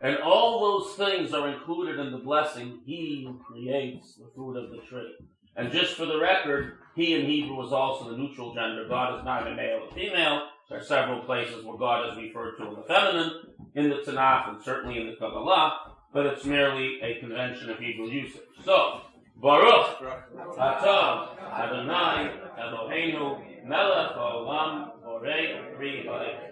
And all those things are included in the blessing, he who creates the fruit of the tree. And just for the record, he in Hebrew is also the neutral gender. God is neither male or female. There are several places where God is referred to in the feminine, in the Tanakh, and certainly in the Kabbalah, but it's merely a convention of Hebrew usage. So, Baruch Atah Adonai Eloheinu Melech Haolam Borei Pri Haolam.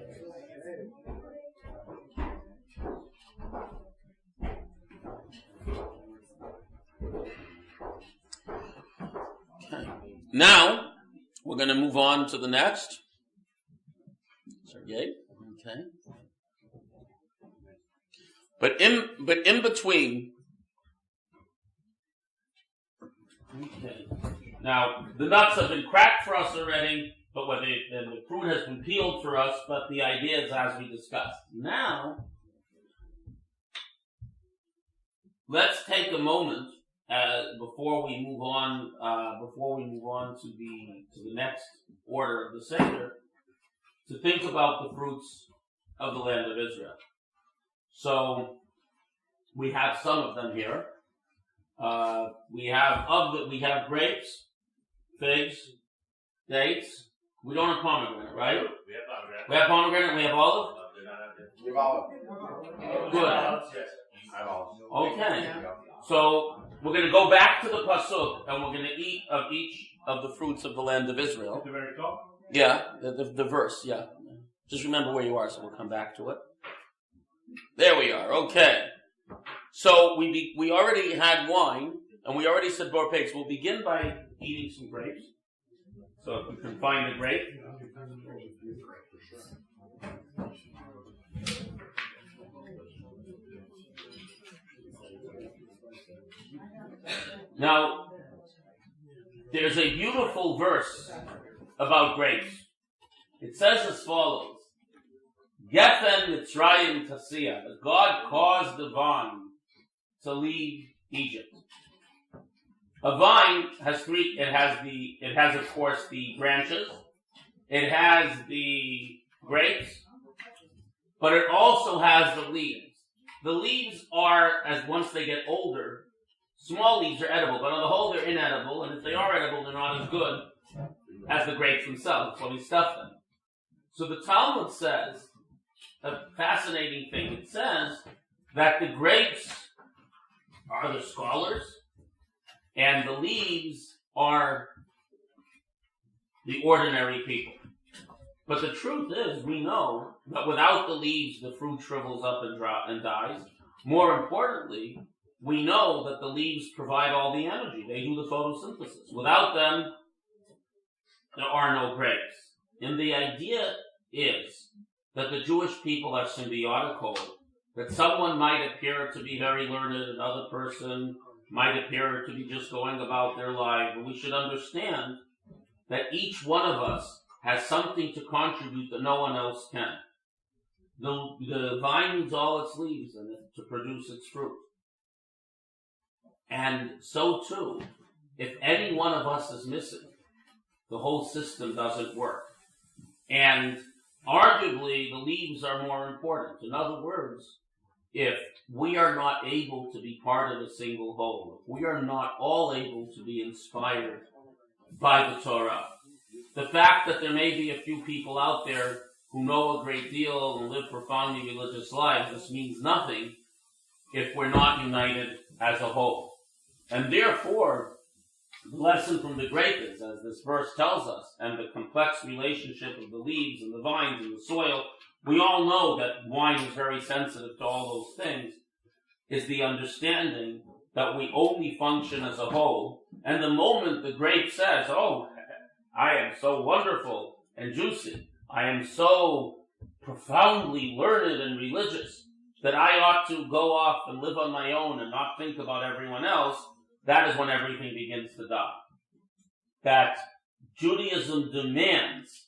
Now, we're going to move on to the next. Sergey, okay. But in between, okay. Now, the nuts have been cracked for us already, but the fruit has been peeled for us, but the idea is as we discussed. Now, let's take a moment before we move on to the next order of the Seder, to think about the fruits of the land of Israel. So we have some of them here. We have grapes, figs, dates. We don't have pomegranate, right? We have pomegranate. We have olive. We have olive. Good. Yes. Okay. So we're going to go back to the pasuk, and we're going to eat of each of the fruits of the land of Israel. The very top? Yeah, the verse. Yeah. Just remember where you are, so we'll come back to it. There we are. Okay. So we already had wine, and we already said bor pigs. We'll begin by eating some grapes. So if we can find a grape. Now, there's a beautiful verse about grapes. It says as follows: Gefen Mitzrayim Tasiya, that God caused the vine to leave Egypt. A vine has three. It has of course the branches. It has the grapes, but it also has the leaves. The leaves are, as once they get older, small leaves are edible, but on the whole they're inedible, and if they are edible, they're not as good as the grapes themselves, so we stuff them. So the Talmud says a fascinating thing. It says that the grapes are the scholars, and the leaves are the ordinary people. But the truth is, we know that without the leaves, the fruit shrivels up and dies. More importantly, we know that the leaves provide all the energy. They do the photosynthesis. Without them, there are no grapes. And the idea is that the Jewish people are symbiotical, that someone might appear to be very learned, another person might appear to be just going about their life, but we should understand that each one of us has something to contribute that no one else can. The vine needs all its leaves in it to produce its fruit. And so too, if any one of us is missing, the whole system doesn't work. And arguably, the leaves are more important. In other words, if we are not able to be part of a single whole, if we are not all able to be inspired by the Torah, the fact that there may be a few people out there who know a great deal and live profoundly religious lives, this means nothing if we're not united as a whole. And therefore, the lesson from the grape is, as this verse tells us, and the complex relationship of the leaves and the vines and the soil, we all know that wine is very sensitive to all those things, is the understanding that we only function as a whole. And the moment the grape says, oh, I am so wonderful and juicy, I am so profoundly learned and religious that I ought to go off and live on my own and not think about everyone else, that is when everything begins to die. That Judaism demands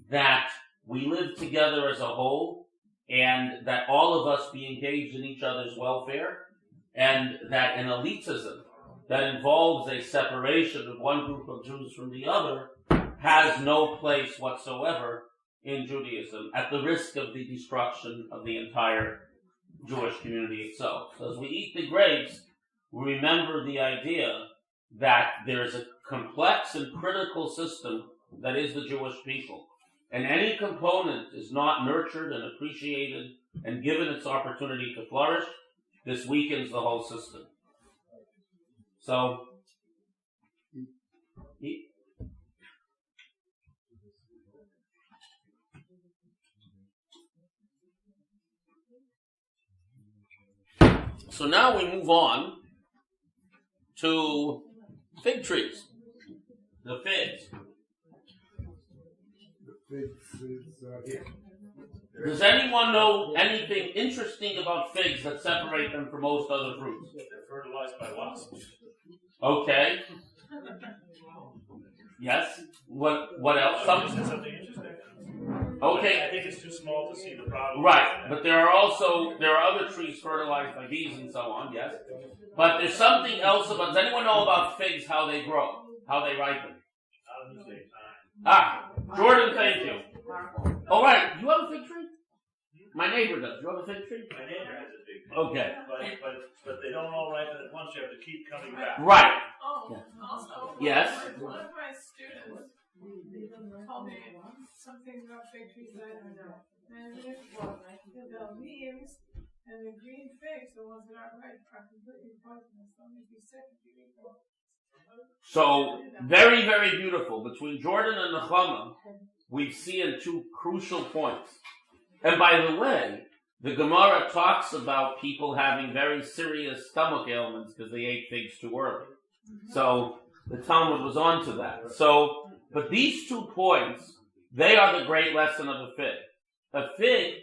that we live together as a whole, and that all of us be engaged in each other's welfare, and that an elitism that involves a separation of one group of Jews from the other has no place whatsoever in Judaism, at the risk of the destruction of the entire Jewish community itself. So as we eat the grapes, we remember the idea that there's a complex and critical system that is the Jewish people. And any component is not nurtured and appreciated and given its opportunity to flourish, this weakens the whole system. So, now we move on to fig trees. The figs. Does anyone know anything interesting about figs that separate them from most other fruits? They're fertilized by wasps. Okay. Yes. What else? Something interesting. Okay. I think it's too small to see the problem. Right, but there are other trees fertilized by bees and so on. Yes, but there's something else about. Does anyone know about figs? How they grow? How they ripen? Jordan, thank you. All right, you have a fig tree? My neighbor does. You have a fig tree? My neighbor has a big tree. Okay. But they don't all ripen at once. You have to keep coming back. Right. Also, Yes. one of my students told me something about fig trees that I don't know. And the leaves and the green figs, the ones that are ripe, are completely poisonous. They'll make you sick if you eat them. So, very, very beautiful. Between Jordan and Nechama, we see in two crucial points. And by the way, the Gemara talks about people having very serious stomach ailments because they ate figs too early. So, the Talmud was on to that. So, but these 2 points, they are the great lesson of a fig. A fig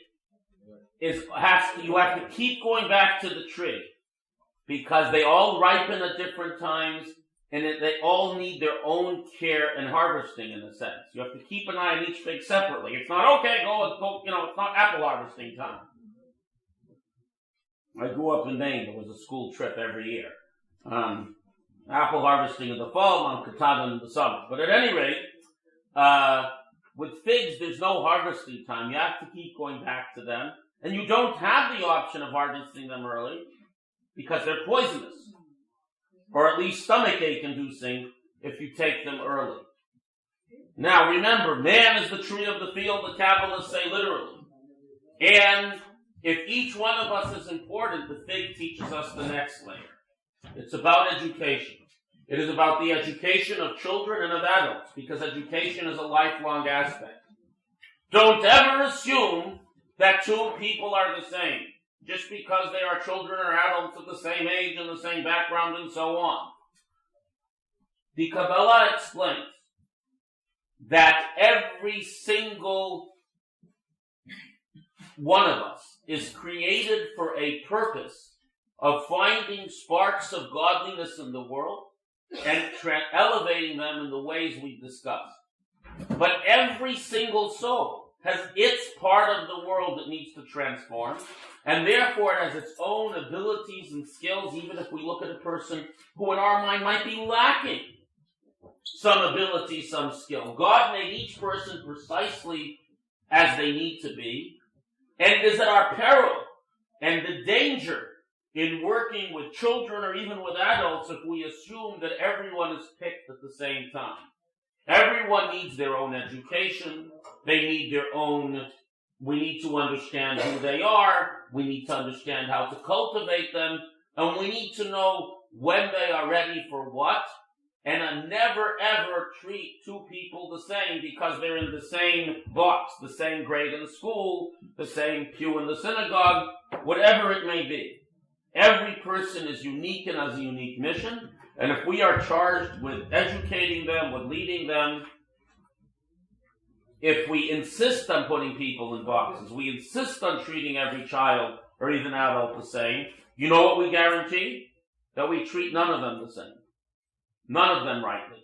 you have to keep going back to the tree because they all ripen at different times and they all need their own care and harvesting in a sense. You have to keep an eye on each fig separately. It's not okay, go, it's not apple harvesting time. I grew up in Maine. There was a school trip every year. Apple harvesting in the fall, Mount Katahdin in the summer. But at any rate, with figs, there's no harvesting time. You have to keep going back to them. And you don't have the option of harvesting them early because they're poisonous. Or at least stomachache inducing if you take them early. Now remember, man is the tree of the field, the Kabbalists say literally. And if each one of us is important, the fig teaches us the next layer. It's about education. It is about the education of children and of adults, because education is a lifelong aspect. Don't ever assume that 2 people are the same, just because they are children or adults of the same age and the same background and so on. The Kabbalah explains that every single one of us is created for a purpose of finding sparks of godliness in the world and elevating them in the ways we've discussed. But every single soul has its part of the world that needs to transform, and therefore it has its own abilities and skills, even if we look at a person who in our mind might be lacking some ability, some skill. God made each person precisely as they need to be, and it is at our peril and the danger in working with children or even with adults if we assume that everyone is picked at the same time. Everyone needs their own education. They need their own. We need to understand who they are. We need to understand how to cultivate them. And we need to know when they are ready for what. And never ever treat 2 people the same because they're in the same box, the same grade in the school, the same pew in the synagogue, whatever it may be. Every person is unique and has a unique mission. And if we are charged with educating them, with leading them, if we insist on putting people in boxes, we insist on treating every child or even adult the same, you know what we guarantee? That we treat none of them the same. None of them rightly.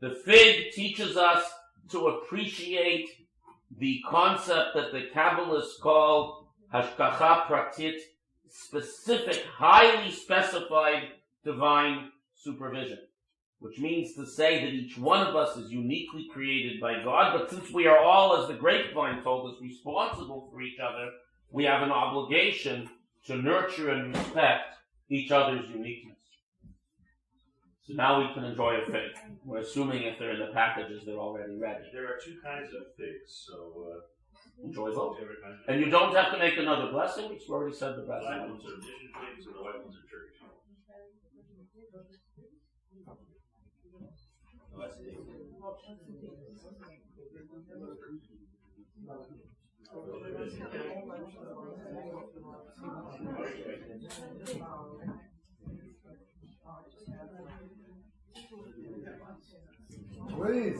The fig teaches us to appreciate the concept that the Kabbalists call hashgacha pratit, specific, highly specified divine supervision, which means to say that each one of us is uniquely created by God, but since we are all, as the grapevine told us, responsible for each other, we have an obligation to nurture and respect each other's uniqueness. So now we can enjoy a fig. We're assuming if they're in the packages, they're already ready. There are 2 kinds of figs, so enjoy both. And you don't have to make another blessing, because we already said the blessing. The black ones are mission figs and the white ones are church. Please.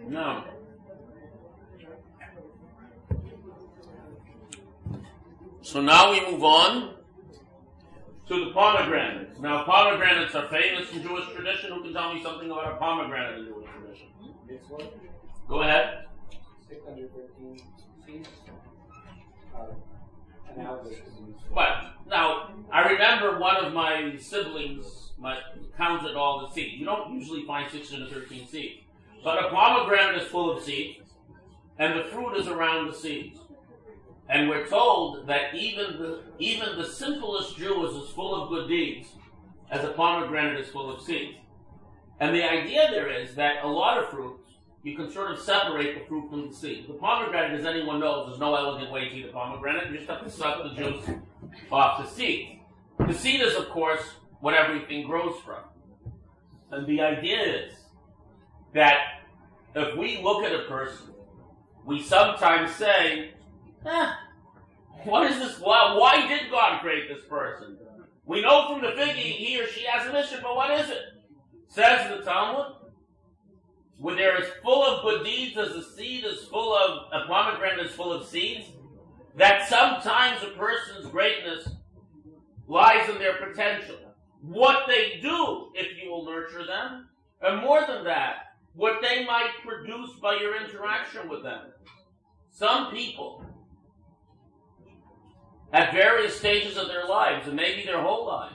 No. So now we move on to the pomegranates. Now, pomegranates are famous in Jewish tradition. Who can tell me something about a pomegranate in Jewish tradition? Go ahead. 613 seeds. But now, I remember one of my siblings counted all the seeds. You don't usually find 613 seeds. But a pomegranate is full of seeds, and the fruit is around the seeds. And we're told that even the simplest Jew is as full of good deeds as a pomegranate is full of seeds. And the idea there is that a lot of fruits, you can sort of separate the fruit from the seed. The pomegranate, as anyone knows, there's no elegant way to eat a pomegranate. You just have to suck the juice off the seed. The seed is, of course, what everything grows from. And the idea is that if we look at a person, we sometimes say, what is this? Why did God create this person? We know from the figgy he or she has a mission, but what is it? Says the Talmud, when they're as full of good deeds as a pomegranate is full of seeds, that sometimes a person's greatness lies in their potential. What they do, if you will nurture them, and more than that, what they might produce by your interaction with them. Some people, at various stages of their lives, and maybe their whole lives,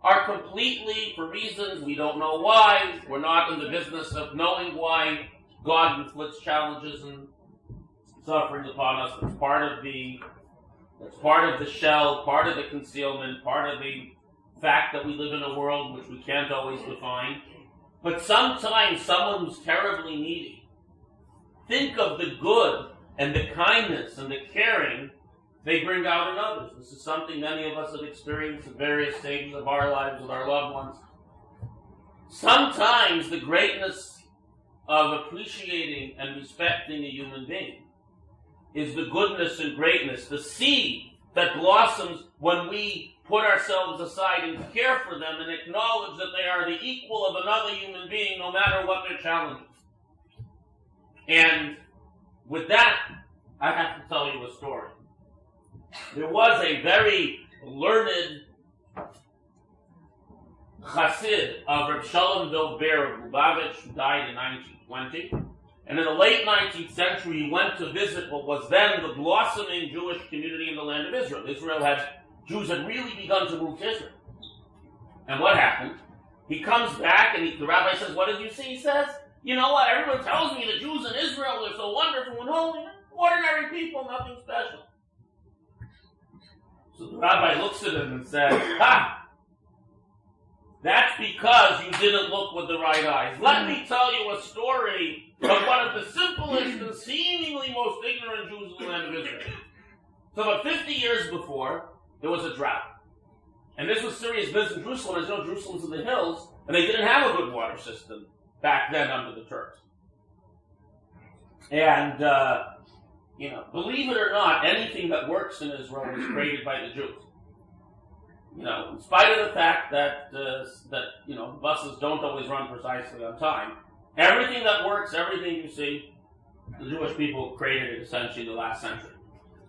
are completely, for reasons we don't know why, we're not in the business of knowing why, God inflicts challenges and sufferings upon us. That's part of the shell, part of the concealment, part of the fact that we live in a world which we can't always define. But sometimes someone who's terribly needy, think of the good and the kindness and the caring they bring out in others. This is something many of us have experienced at various stages of our lives with our loved ones. Sometimes the greatness of appreciating and respecting a human being is the goodness and greatness, the seed that blossoms when we put ourselves aside and care for them and acknowledge that they are the equal of another human being no matter what their challenges. And with that, I have to tell you a story. There was a very learned chassid of Rabbi Shlomo Yaffe of Lubavitch, who died in 1920. And in the late 19th century, he went to visit what was then the blossoming Jewish community in the land of Israel. Jews had really begun to move to Israel. And what happened? He comes back and the rabbi says, what did you see? He says, you know what, everyone tells me the Jews in Israel are so wonderful and holy. Ordinary people, nothing special. So the rabbi looks at him and says, that's because you didn't look with the right eyes. Let me tell you a story of one of the simplest and seemingly most ignorant Jews in the land of Israel. So about 50 years before, there was a drought. And this was serious business in Jerusalem. As you know, Jerusalem's in the hills, and they didn't have a good water system back then under the Turks. And, believe it or not, anything that works in Israel was created by the Jews. In spite of the fact that buses don't always run precisely on time, everything that works, everything you see, the Jewish people created it essentially in the last century.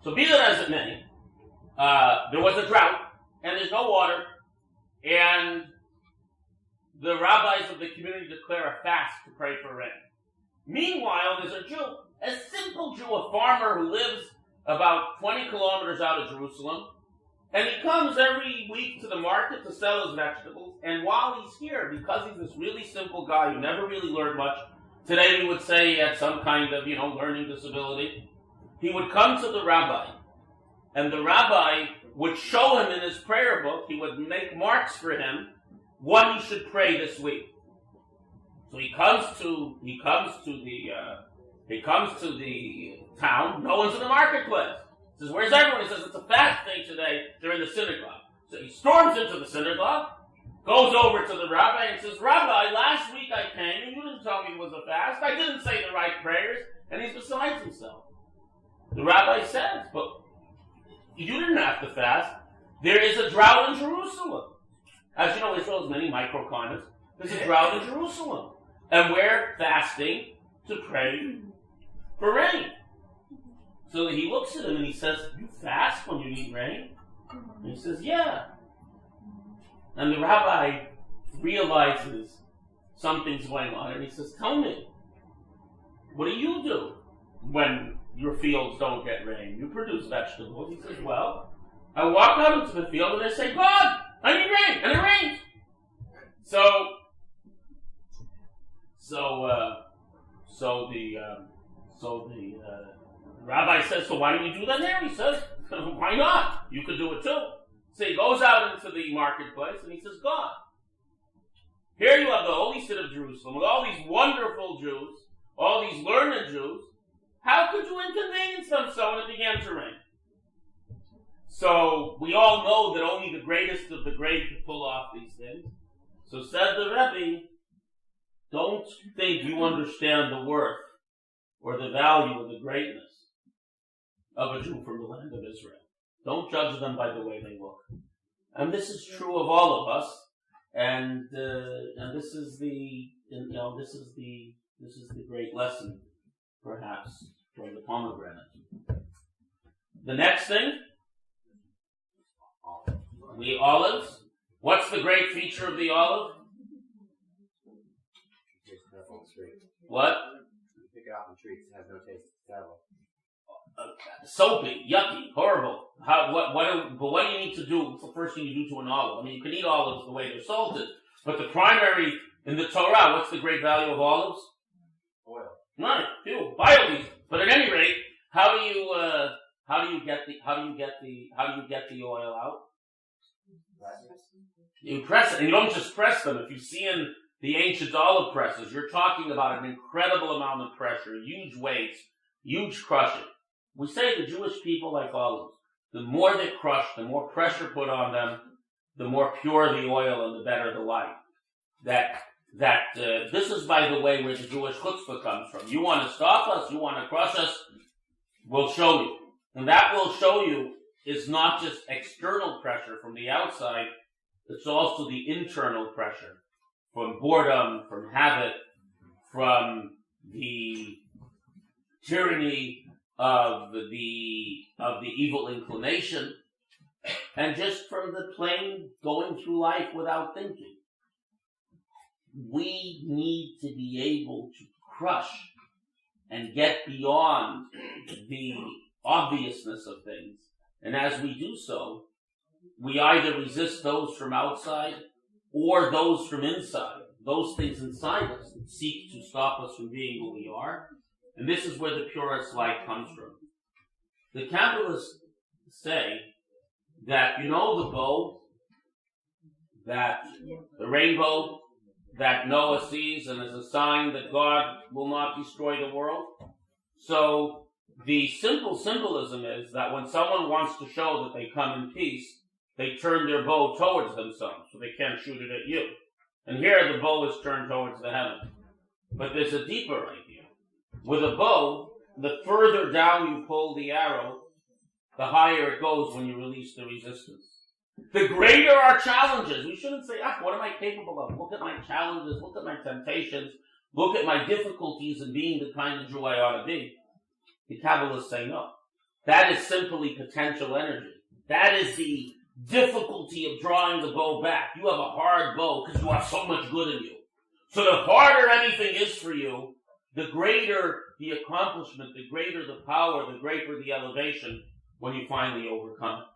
So be that as it may, there was a drought, and there's no water, and the rabbis of the community declare a fast to pray for rain. Meanwhile, there's a Jew, a simple Jew, a farmer who lives about 20 kilometers out of Jerusalem, and he comes every week to the market to sell his vegetables, and while he's here, because he's this really simple guy who never really learned much, today we would say he had some kind of, learning disability, he would come to the rabbi, and the rabbi would show him in his prayer book, he would make marks for him, what he should pray this week. So he comes to the town, no one's in the marketplace. He says, where's everyone? He says, it's a fast day today, they're in the synagogue. So he storms into the synagogue, goes over to the rabbi and says, Rabbi, last week I came and you didn't tell me it was a fast, I didn't say the right prayers, and he's besides himself. The rabbi says, but you didn't have to fast. There is a drought in Jerusalem. As you know, Israel has many microclimates. There's a drought in Jerusalem. And we're fasting to pray for rain. So he looks at him and he says, you fast when you need rain? And he says, yeah. And the rabbi realizes something's going on, and he says, tell me, what do you do when your fields don't get rain? You produce vegetables. He says, well, I walk out into the field and I say, God, I need rain, and it rains. So the rabbi says, so why don't you do that there? He says, why not? You could do it too. So he goes out into the marketplace and he says, God, here you have the holy city of Jerusalem with all these wonderful Jews, all these learned Jews. How could you inconvenience them so? And it began to rain. So we all know that only the greatest of the great could pull off these things. So said the Rebbe, don't think you understand the worth or the value of the greatness of a Jew from the land of Israel. Don't judge them by the way they look. And this is true of all of us. And this is the great lesson, perhaps, from the pomegranate. The next thing, the olives. What's the great feature of the olive? What? You pick it off the tree, it has no taste. It's terrible. Soapy, yucky, horrible. But what do you need to do? What's the first thing you do to an olive? I mean, you can eat olives the way they're salted, but the primary in the Torah, what's the great value of olives? Oil. Right, biodiesel. But at any rate, how do you get the oil out? You press it, and you don't just press them. If you see in the ancient olive presses, you're talking about an incredible amount of pressure, huge weights, huge crushing. We say the Jewish people like olives. The more they crush, the more pressure put on them, the more pure the oil and the better the light. This is, by the way, where the Jewish chutzpah comes from. You want to stop us, you want to crush us, we'll show you. And that will show you is not just external pressure from the outside, it's also the internal pressure from boredom, from habit, from the tyranny of the evil inclination, and just from the plain going through life without thinking. We need to be able to crush and get beyond the obviousness of things. And as we do so, we either resist those from outside or those from inside, those things inside us that seek to stop us from being who we are. And this is where the purest light comes from. The Kabbalists say that, the bow, the rainbow that Noah sees and is a sign that God will not destroy the world. So the simple symbolism is that when someone wants to show that they come in peace, they turn their bow towards themselves, so they can't shoot it at you. And here the bow is turned towards the heaven. But there's a deeper idea. With a bow, the further down you pull the arrow, the higher it goes when you release the resistance. The greater our challenges. We shouldn't say, what am I capable of? Look at my challenges, look at my temptations, look at my difficulties in being the kind of Jew I ought to be. The Kabbalists say no. That is simply potential energy. That is the difficulty of drawing the bow back. You have a hard bow because you have so much good in you. So the harder anything is for you, the greater the accomplishment, the greater the power, the greater the elevation when you finally overcome it.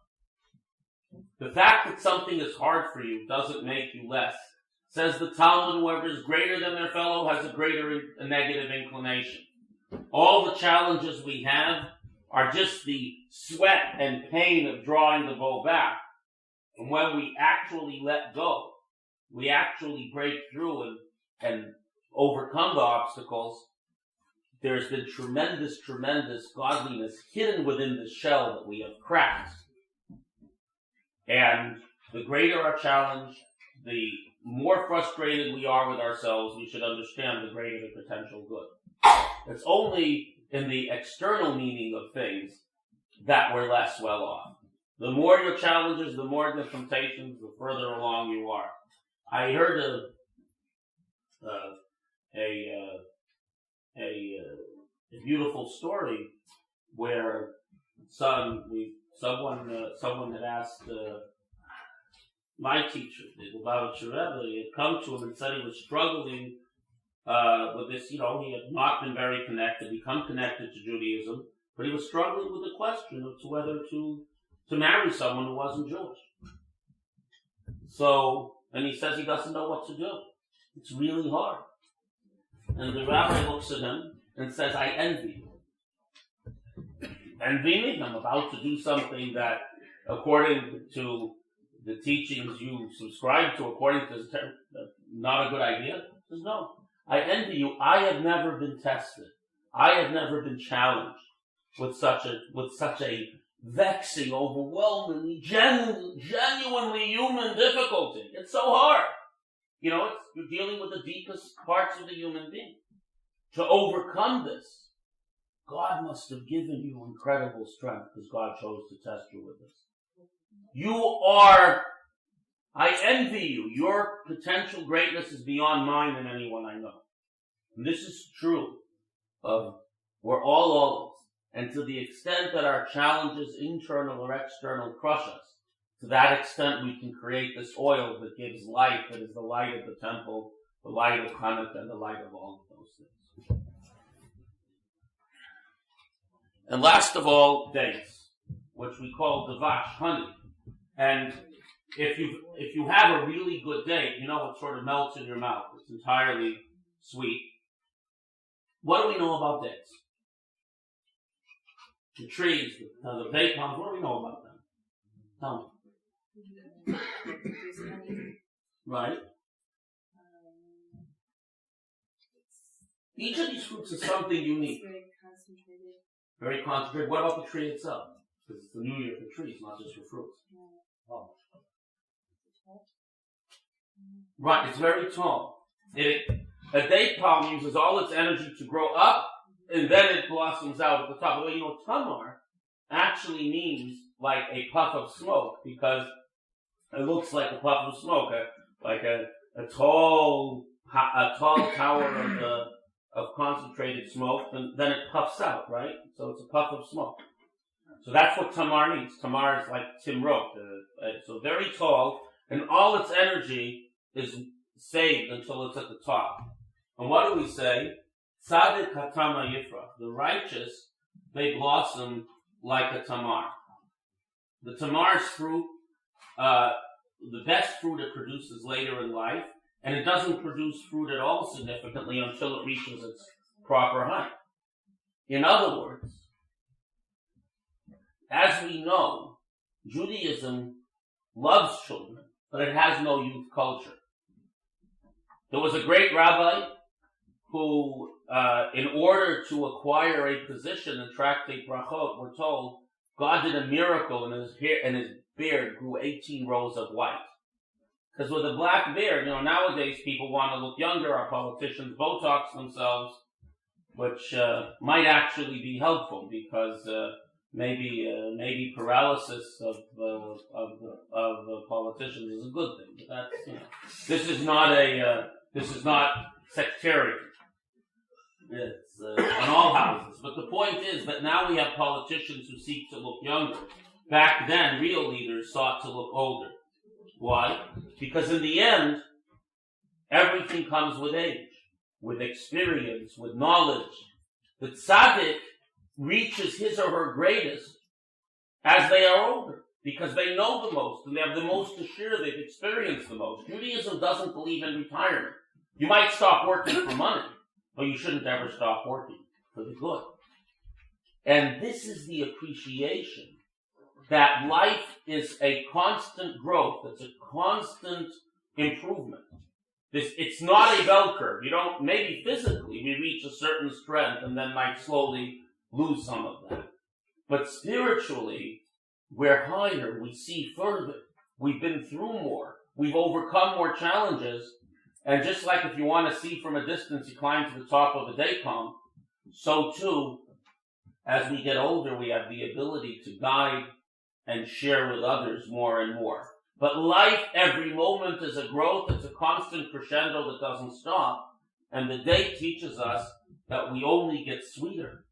The fact that something is hard for you doesn't make you less. Says the Talmud, whoever is greater than their fellow has a negative inclination. All the challenges we have are just the sweat and pain of drawing the bow back. And when we actually let go, we actually break through and overcome the obstacles, there's been tremendous godliness hidden within the shell that we have cracked. And the greater our challenge, the more frustrated we are with ourselves, we should understand the greater the potential good. It's only in the external meaning of things that we're less well off. The more your challenges, the more the temptations, the further along you are. I heard a beautiful story where someone had asked my teacher, the Lubavitcher Rebbe, he had come to him and said he was struggling with this. He had not been very connected, become connected to Judaism, but he was struggling with the question of whether to marry someone who wasn't Jewish. So, and he says he doesn't know what to do. It's really hard. And the rabbi looks at him and says, I envy you. Envy me? I'm about to do something that, according to the teachings you subscribe to, according to not a good idea. He says, no. I envy you. I have never been tested. I have never been challenged with such a vexing, overwhelmingly, genuinely human difficulty. It's so hard. You're dealing with the deepest parts of the human being. To overcome this, God must have given you incredible strength because God chose to test you with this. I envy you. Your potential greatness is beyond mine and anyone I know. And this is true we're all olives. And to the extent that our challenges, internal or external, crush us, to that extent we can create this oil that gives light, that is the light of the temple, the light of Hanukkah, and the light of all of those things. And last of all, dates, which we call davash, honey. And if you have a really good date, it sort of melts in your mouth. It's entirely sweet. What do we know about dates? The trees, the date palms, what do we know about them? Tell me. Right? Each of these fruits is something unique. Very concentrated. What about the tree itself? Because it's the new year for trees, not just for fruits. Oh. Right, it's very tall. A date palm uses all its energy to grow up, and then it blossoms out at the top. Well, tamar actually means like a puff of smoke, because it looks like a puff of smoke, like a tall tower of concentrated smoke, and then it puffs out, right? So it's a puff of smoke. So that's what tamar means. Tamar is like timrot, so very tall, and all its energy is saved until it's at the top. And what do we say? Tzadik hatama yifrach. The righteous, they blossom like a tamar. The tamar's fruit, the best fruit it produces later in life, and it doesn't produce fruit at all significantly until it reaches its proper height. In other words, as we know, Judaism loves children, but it has no youth culture. There was a great rabbi who, in order to acquire a position in Tractate Brachot, we're told, God did a miracle, and his hair and his beard grew 18 rows of white. Because with a black beard, nowadays people want to look younger. Our politicians Botox themselves, which might actually be helpful, because maybe paralysis of politicians is a good thing. But that's this is not sectarian. It's on all houses. But the point is that now we have politicians who seek to look younger. Back then, real leaders sought to look older. Why? Because in the end, everything comes with age, with experience, with knowledge. The tzaddik reaches his or her greatest as they are older, because they know the most, and they have the most to share. They've experienced the most. Judaism doesn't believe in retirement. You might stop working for money, but you shouldn't ever stop working for the good. And this is the appreciation that life is a constant growth. It's a constant improvement. It's not a bell curve. Maybe physically we reach a certain strength and then might slowly lose some of that. But spiritually, we're higher. We see further. We've been through more. We've overcome more challenges. And just like if you want to see from a distance, you climb to the top of a date palm, so too, as we get older, we have the ability to guide and share with others more and more. But life, every moment is a growth. It's a constant crescendo that doesn't stop. And the day teaches us that we only get sweeter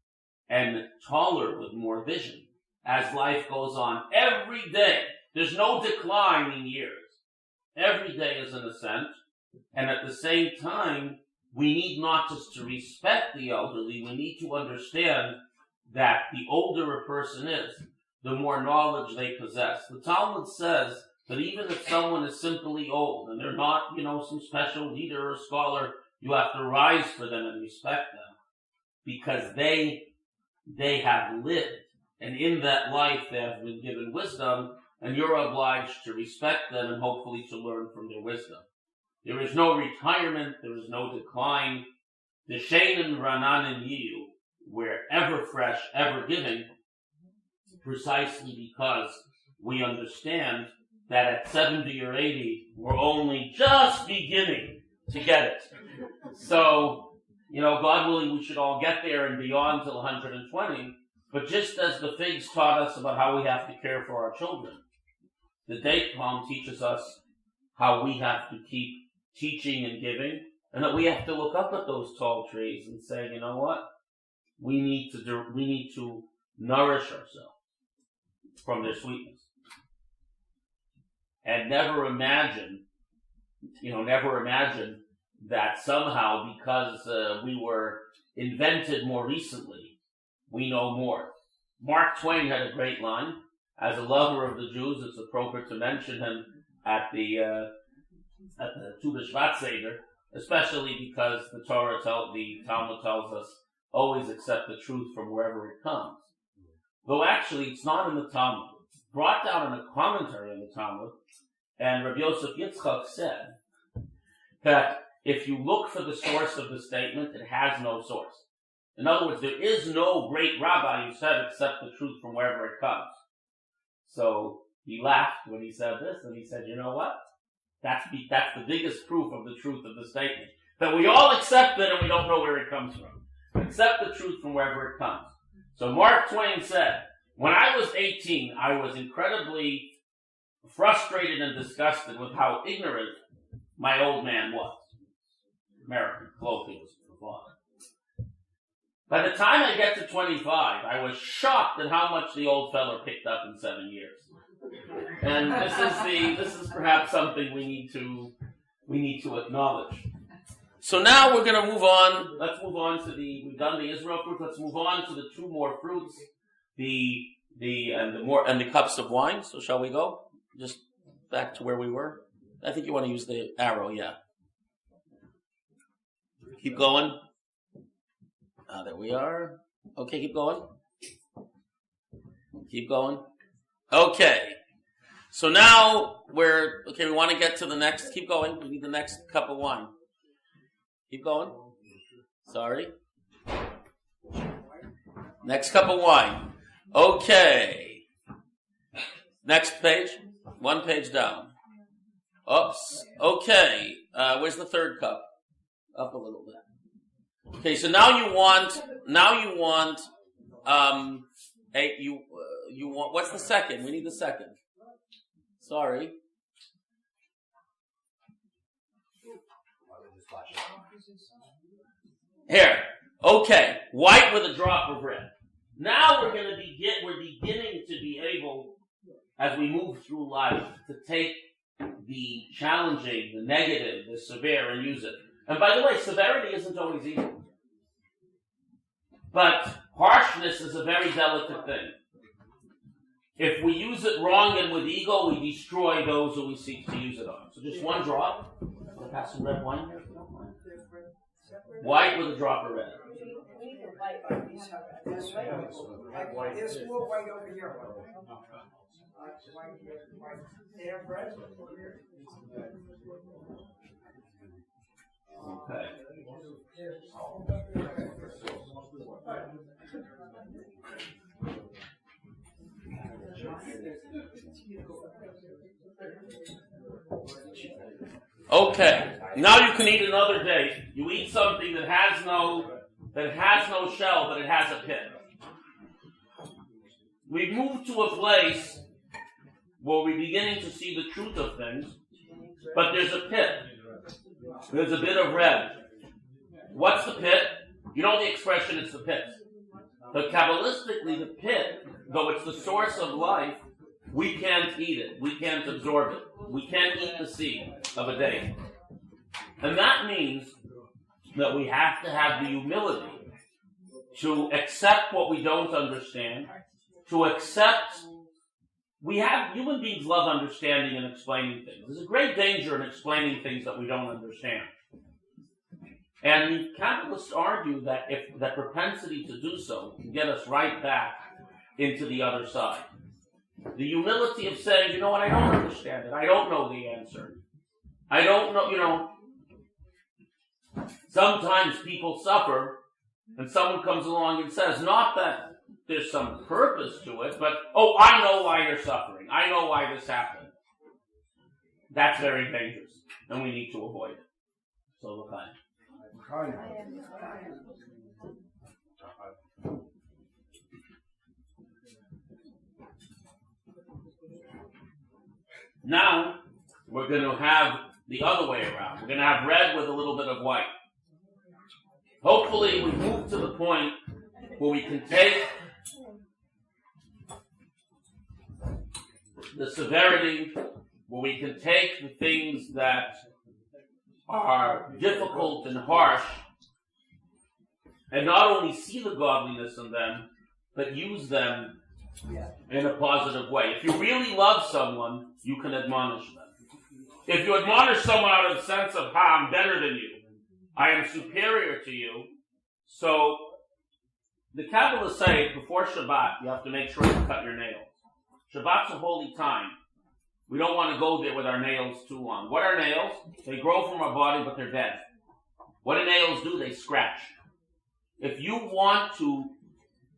and taller with more vision as life goes on. Every day, there's no decline in years. Every day is an ascent. And at the same time, we need not just to respect the elderly, we need to understand that the older a person is, the more knowledge they possess. The Talmud says that even if someone is simply old and they're not, some special leader or scholar, you have to rise for them and respect them because they have lived. And in that life, they have been given wisdom, and you're obliged to respect them and hopefully to learn from their wisdom. There is no retirement. There is no decline. The Sheinin Ranan in you, we're ever fresh, ever giving, precisely because we understand that at 70 or 80, we're only just beginning to get it. So, God willing, we should all get there and beyond till 120. But just as the figs taught us about how we have to care for our children, the date palm teaches us how we have to keep teaching and giving, and that we have to look up at those tall trees and say, you know what? We need to nourish ourselves from their sweetness. And never imagine that somehow because we were invented more recently, we know more. Mark Twain had a great line. As a lover of the Jews, it's appropriate to mention him at the Bshevat Seder, especially because the Talmud tells us, always accept the truth from wherever it comes. Though actually, it's not in the Talmud. It's brought down in a commentary on the Talmud, and Rabbi Yosef Yitzchak said that if you look for the source of the statement, it has no source. In other words, there is no great rabbi who said accept the truth from wherever it comes. So he laughed when he said this, and he said, you know what? That's the biggest proof of the truth of the statement. That we all accept it and we don't know where it comes from. Accept the truth from wherever it comes. So Mark Twain said, when I was 18, I was incredibly frustrated and disgusted with how ignorant my old man was. American clothing was the father. By the time I get to 25, I was shocked at how much the old fella picked up in 7 years. And this is perhaps something we need to acknowledge. So now we're going to move on. Let's move on to we've done the Israel fruit. Let's move on to the two more fruits, the cups of wine. So shall we go? Just back to where we were. I think you want to use the arrow. Yeah. Keep going. There we are. Okay, keep going. Keep going. Okay. So now we want to get to the next. Keep going. We need the next cup of wine. Keep going. Sorry. Next cup of wine. Okay. Next page. One page down. Oops. Okay. Where's the third cup? Up a little bit. Okay, so now you want, what's the second? We need the second. Sorry. Here. Okay. White with a drop of red. Now we're beginning to be able, as we move through life, to take the challenging, the negative, the severe, and use it. And by the way, severity isn't always evil. But harshness is a very delicate thing. If we use it wrong and with ego, we destroy those who we seek to use it on. So just one drop. I'll pass some red wine here. White with a drop of red. There's more white over here. Okay. Okay. Now you can eat another day. You eat something that has no shell, but it has a pit. We've moved to a place where we're beginning to see the truth of things, but there's a pit. There's a bit of red. What's the pit? You know the expression, it's the pit. But Kabbalistically, the pit, though it's the source of life, we can't eat it. We can't absorb it. We can't eat the seed of a day. And that means that we have to have the humility to accept what we don't understand, to accept. Human beings love understanding and explaining things. There's a great danger in explaining things that we don't understand. And Kabbalists argue that if the propensity to do so can get us right back into the other side. The humility of saying, you know what, I don't understand it. I don't know the answer. I don't know, sometimes people suffer and someone comes along and says, not that there's some purpose to it, but, I know why you're suffering. I know why this happened. That's very dangerous, and we need to avoid it. So, now, we're going to have the other way around. We're going to have red with a little bit of white. Hopefully, we move to the point where we can take the severity, where we can take the things that are difficult and harsh, and not only see the godliness in them, but use them in a positive way. If you really love someone, you can admonish them. If you admonish someone out of the sense of, I'm better than you, I am superior to you, so the Kabbalists say before Shabbat, you have to make sure you cut your nails. Shabbat's a holy time. We don't want to go there with our nails too long. What are nails? They grow from our body, but they're dead. What do nails do? They scratch. If you want to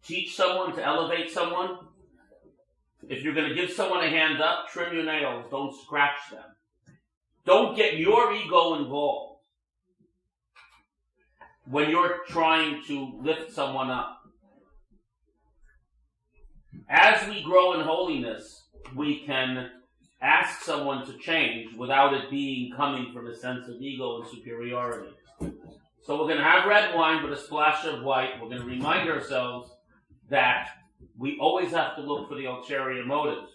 teach someone, to elevate someone, if you're going to give someone a hand up, trim your nails. Don't scratch them. Don't get your ego involved when you're trying to lift someone up. As we grow in holiness, we can ask someone to change without it coming from a sense of ego and superiority. So we're going to have red wine with a splash of white. We're going to remind ourselves that we always have to look for the ulterior motives.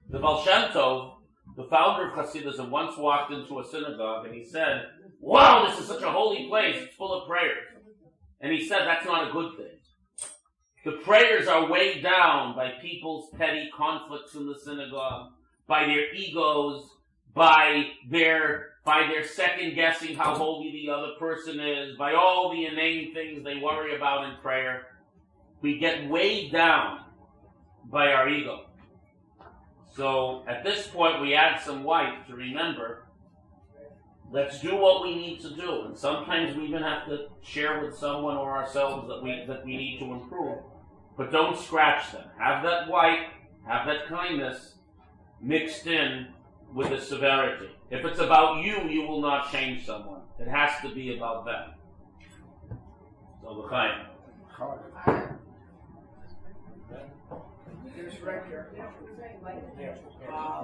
The Baal Shem Tov, the founder of Hasidism, once walked into a synagogue and he said, wow, this is such a holy place, it's full of prayers. And he said, that's not a good thing. The prayers are weighed down by people's petty conflicts in the synagogue, by their egos, by their second guessing how holy the other person is, by all the inane things they worry about in prayer. We get weighed down by our ego. So at this point we add some white to remember, let's do what we need to do. And sometimes we even have to share with someone or ourselves that we need to improve. But don't scratch them. Have that white, have that kindness mixed in with the severity. If it's about you, you will not change someone. It has to be about them. So l'chaim.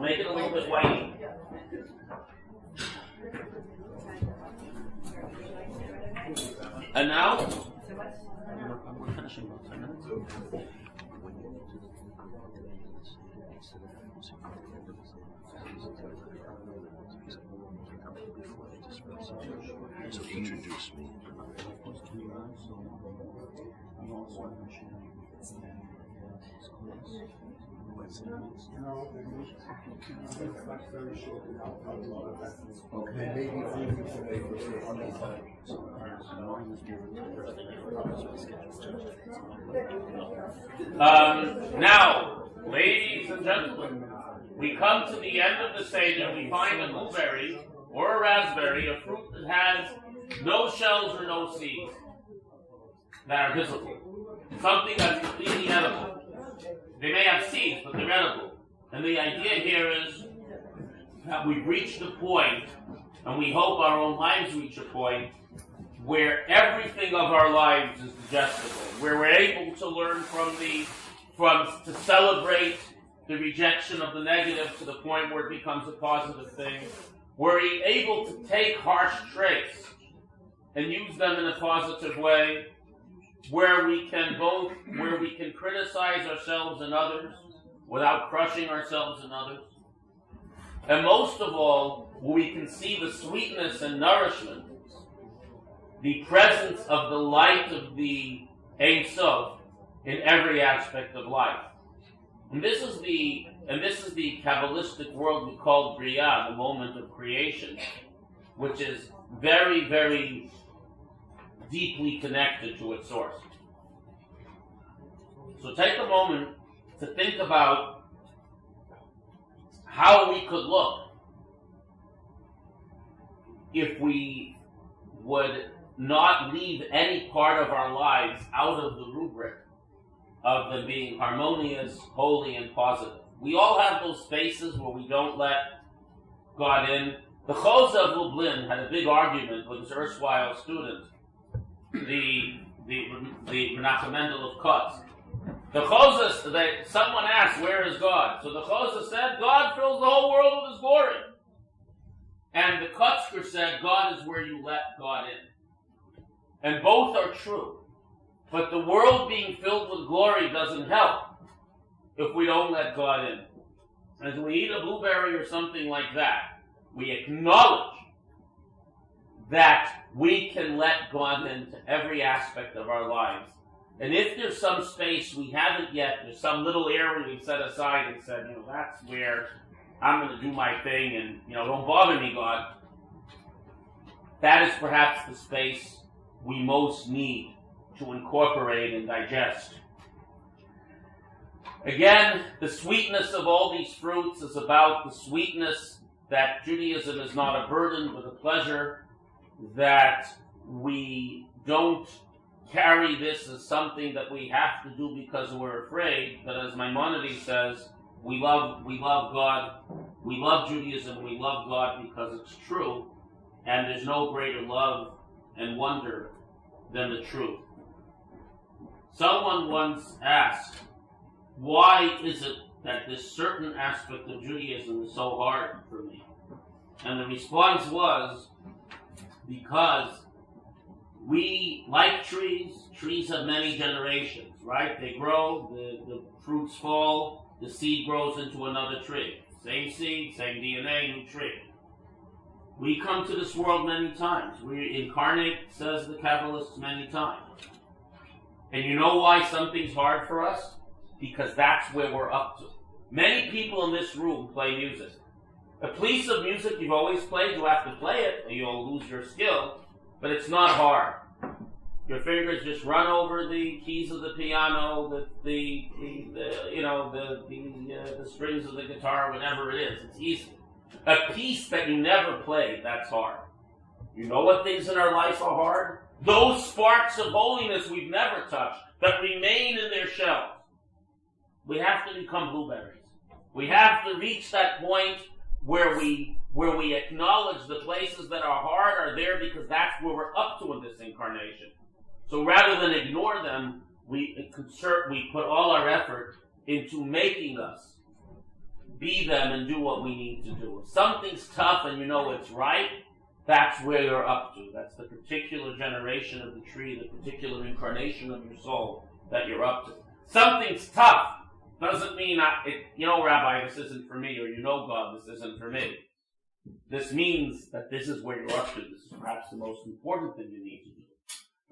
Make it a little bit whitey. And now, we're finishing about 10 minutes. So introduce me. Now, ladies and gentlemen, we come to the end of the Seder. We find a blueberry or a raspberry, a fruit that has no shells or no seeds that are visible. Something that's completely edible. They may have seeds, but they're edible. And the idea here is that we've reached a point, and we hope our own lives reach a point, where everything of our lives is digestible, where we're able to learn to celebrate the rejection of the negative to the point where it becomes a positive thing? Were we able to take harsh traits and use them in a positive way, where we can criticize ourselves and others without crushing ourselves and others? And most of all, we can see the sweetness and nourishment, the presence of the light of the Ein Sof in every aspect of life. And this is the Kabbalistic world we call Bria, the moment of creation, which is very, very deeply connected to its source. So take a moment to think about how we could look if we would not leave any part of our lives out of the rubric of them being harmonious, holy, and positive. We all have those spaces where we don't let God in. The Chozeh of Lublin had a big argument with his erstwhile student, the Menachem Mendel of Kutz. The Chozeh, someone asked, where is God? So the Chozeh said, God fills the whole world with His glory. And the Kutzker said, God is where you let God in. And both are true. But the world being filled with glory doesn't help if we don't let God in. As we eat a blueberry or something like that, we acknowledge that we can let God into every aspect of our lives. And if there's some space we haven't yet, there's some little area we've set aside and said, that's where I'm going to do my thing and, don't bother me, God. That is perhaps the space we most need to incorporate and digest. Again, the sweetness of all these fruits is about the sweetness that Judaism is not a burden but a pleasure, that we don't carry this as something that we have to do because we're afraid, but as Maimonides says, we love God, we love Judaism, we love God because it's true, and there's no greater love and wonder than the truth. Someone once asked, why is it that this certain aspect of Judaism is so hard for me? And the response was, because we, like trees have many generations, right? They grow, the fruits fall, the seed grows into another tree. Same seed, same DNA, new tree. We come to this world many times. We incarnate, says the Kabbalists, many times. And you know why something's hard for us? Because that's where we're up to. Many people in this room play music. A piece of music you've always played, you have to play it, or you'll lose your skill, but it's not hard. Your fingers just run over the keys of the piano, the strings of the guitar, whatever it is. It's easy. A piece that you never played, that's hard. You know what things in our life are hard? Those sparks of holiness we've never touched that remain in their shells. We have to become blueberries. We have to reach that point where we acknowledge the places that are hard are there because that's where we're up to in this incarnation. So rather than ignore them, we put all our effort into making us be them and do what we need to do. If something's tough and you know it's right, that's where you're up to. That's the particular generation of the tree, the particular incarnation of your soul that you're up to. Something's tough doesn't mean, Rabbi, this isn't for me, or God, this isn't for me. This means that this is where you're up to. This is perhaps the most important thing you need to do.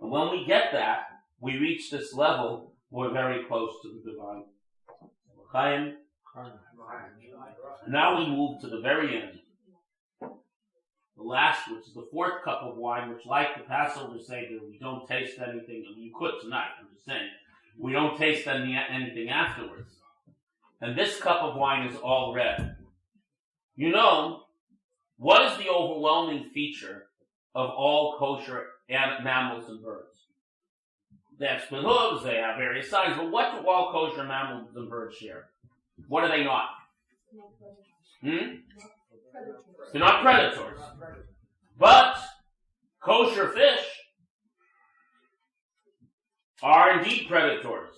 And when we get that, we reach this level, we're very close to the divine. Chaim. Now we move to the very end. The last, which is the fourth cup of wine, which like the Passover Seder, we don't taste anything. I mean, you could tonight, I'm just saying. We don't taste anything afterwards. And this cup of wine is all red. What is the overwhelming feature of all kosher mammals and birds? They have split hooves, they have various sizes, but what do all kosher mammals and birds share? What are they not? They're not predators. But kosher fish are indeed predators.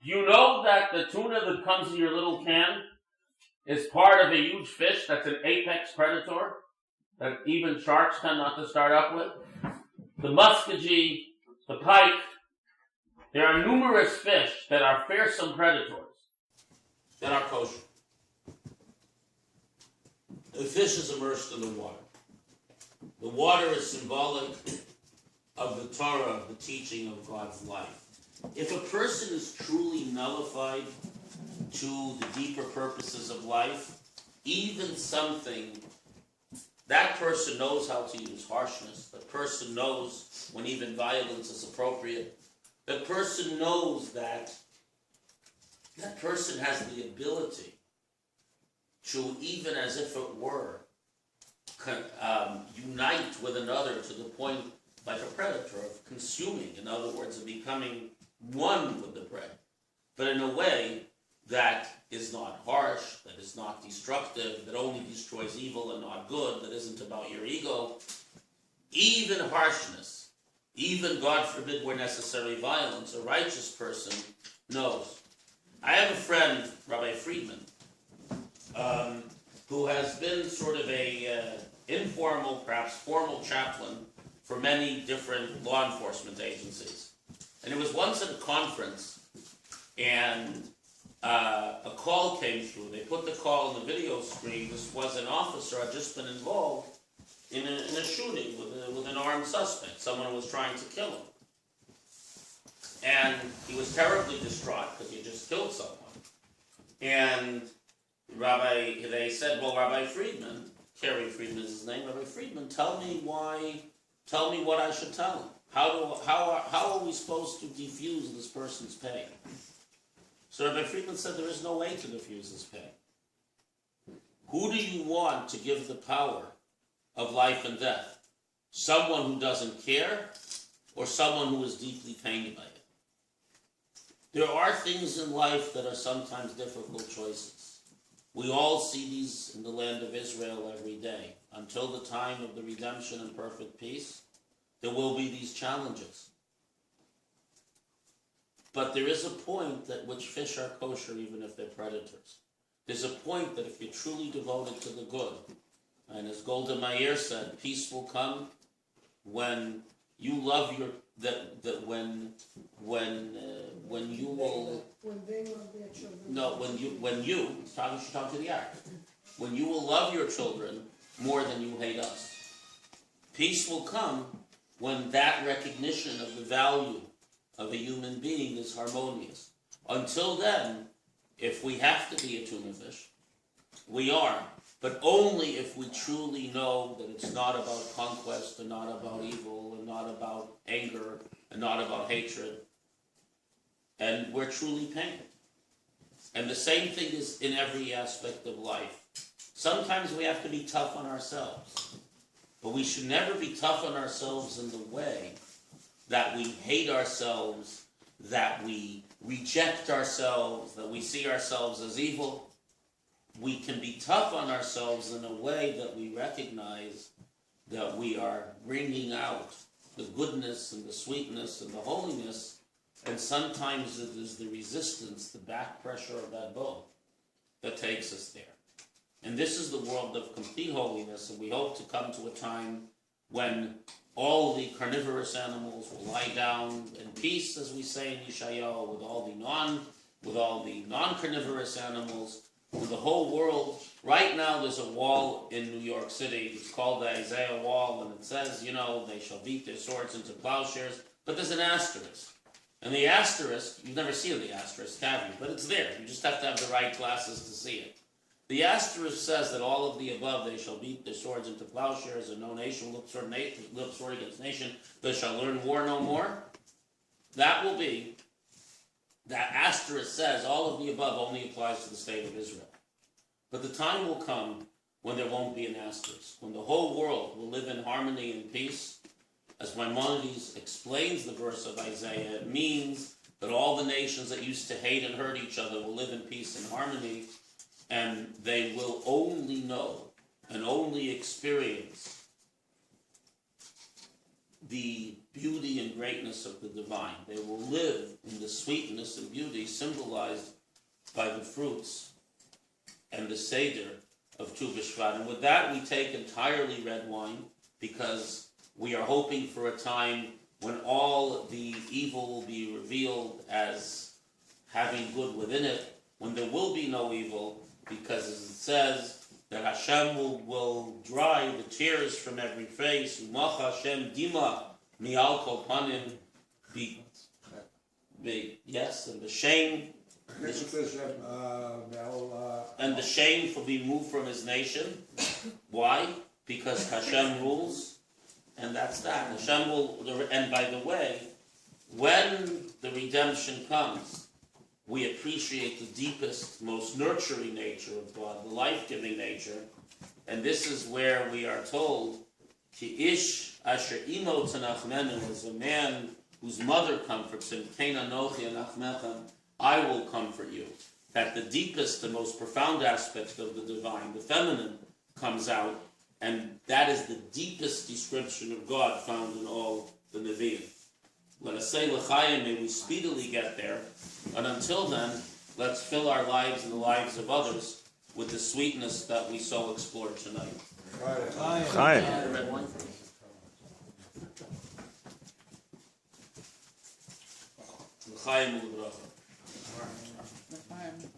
Do you know that the tuna that comes in your little can is part of a huge fish that's an apex predator that even sharks tend not to start up with. The muskogee, the pike. There are numerous fish that are fearsome predators that are kosher. The fish is immersed in the water. The water is symbolic of the Torah, the teaching of God's life. If a person is truly nullified to the deeper purposes of life, even something, that person knows how to use harshness. That person knows when even violence is appropriate. That person knows that that person has the ability to, even as if it were, unite with another to the point, like a predator, of consuming, in other words, of becoming one with the prey, but in a way that is not harsh, that is not destructive, that only destroys evil and not good, that isn't about your ego. Even harshness, even, God forbid, where necessary, violence, a righteous person knows. I have a friend, Rabbi Friedman, who has been sort of a informal, perhaps formal chaplain for many different law enforcement agencies. And it was once at a conference, and a call came through. They put the call on the video screen. This was an officer who had just been involved in a shooting with an armed suspect. Someone was trying to kill him. And he was terribly distraught because he had just killed someone. And they said, well, Rabbi Friedman, Kerry Friedman is his name, Rabbi Friedman, tell me what I should tell him. How are we supposed to defuse this person's pain? So Rabbi Friedman said there is no way to defuse his pain. Who do you want to give the power of life and death? Someone who doesn't care, or someone who is deeply pained by it? There are things in life that are sometimes difficult choices. We all see these in the land of Israel every day. Until the time of the redemption and perfect peace, there will be these challenges. But there is a point at which fish are kosher even if they're predators. There's a point that if you're truly devoted to the good, and as Golda Meir said, peace will come when you love your when you will When they love their children. no when you should talk to the ark, when you will love your children more than you hate us. Peace will come when that recognition of the value of a human being is harmonious. Until then, if we have to be a tuna fish, we are, but only if we truly know that it's not about conquest and not about evil and not about anger and not about hatred, and we're truly pained. And the same thing is in every aspect of life. Sometimes we have to be tough on ourselves, but we should never be tough on ourselves in the way that we hate ourselves, that we reject ourselves, that we see ourselves as evil. We can be tough on ourselves in a way that we recognize that we are bringing out the goodness and the sweetness and the holiness, and sometimes it is the resistance, the back pressure of that bow that takes us there. And this is the world of complete holiness, and we hope to come to a time when all the carnivorous animals will lie down in peace, as we say in Yeshayahu, with all the non-carnivorous animals, with the whole world. Right now there's a wall in New York City, it's called the Isaiah Wall, and it says, they shall beat their swords into plowshares, but there's an asterisk. And the asterisk, you've never seen the asterisk, have you? But it's there, you just have to have the right glasses to see it. The asterisk says that all of the above, they shall beat their swords into plowshares, and no nation will lift sword against nation, they shall learn war no more. That will be, that asterisk says all of the above only applies to the state of Israel. But the time will come when there won't be an asterisk, when the whole world will live in harmony and peace. As Maimonides explains the verse of Isaiah, it means that all the nations that used to hate and hurt each other will live in peace and harmony, and they will only know and only experience the beauty and greatness of the divine. They will live in the sweetness and beauty symbolized by the fruits and the Seder of Tu B'Shvat. And with that, we take entirely red wine because we are hoping for a time when all the evil will be revealed as having good within it, when there will be no evil, because as it says, that Hashem will dry the tears from every face. Umacha Hashem dima mi'al kol panim. Yes, and the shame. And the shame will be moved from his nation. Why? Because Hashem rules, and that's that. Hashem will. And by the way, when the redemption comes, we appreciate the deepest, most nurturing nature of God, the life-giving nature, and this is where we are told, "Ki ish asher imo tzanachmenu," as a man whose mother comforts him, "Kein anochi anachmechem," I will comfort you. That the deepest, the most profound aspect of the divine, the feminine, comes out, and that is the deepest description of God found in all the Nevi'im. Let us say l'chaim, may we speedily get there, and until then, let's fill our lives and the lives of others with the sweetness that we so explored tonight. Chaim. L'chaim u'bracha. Fine.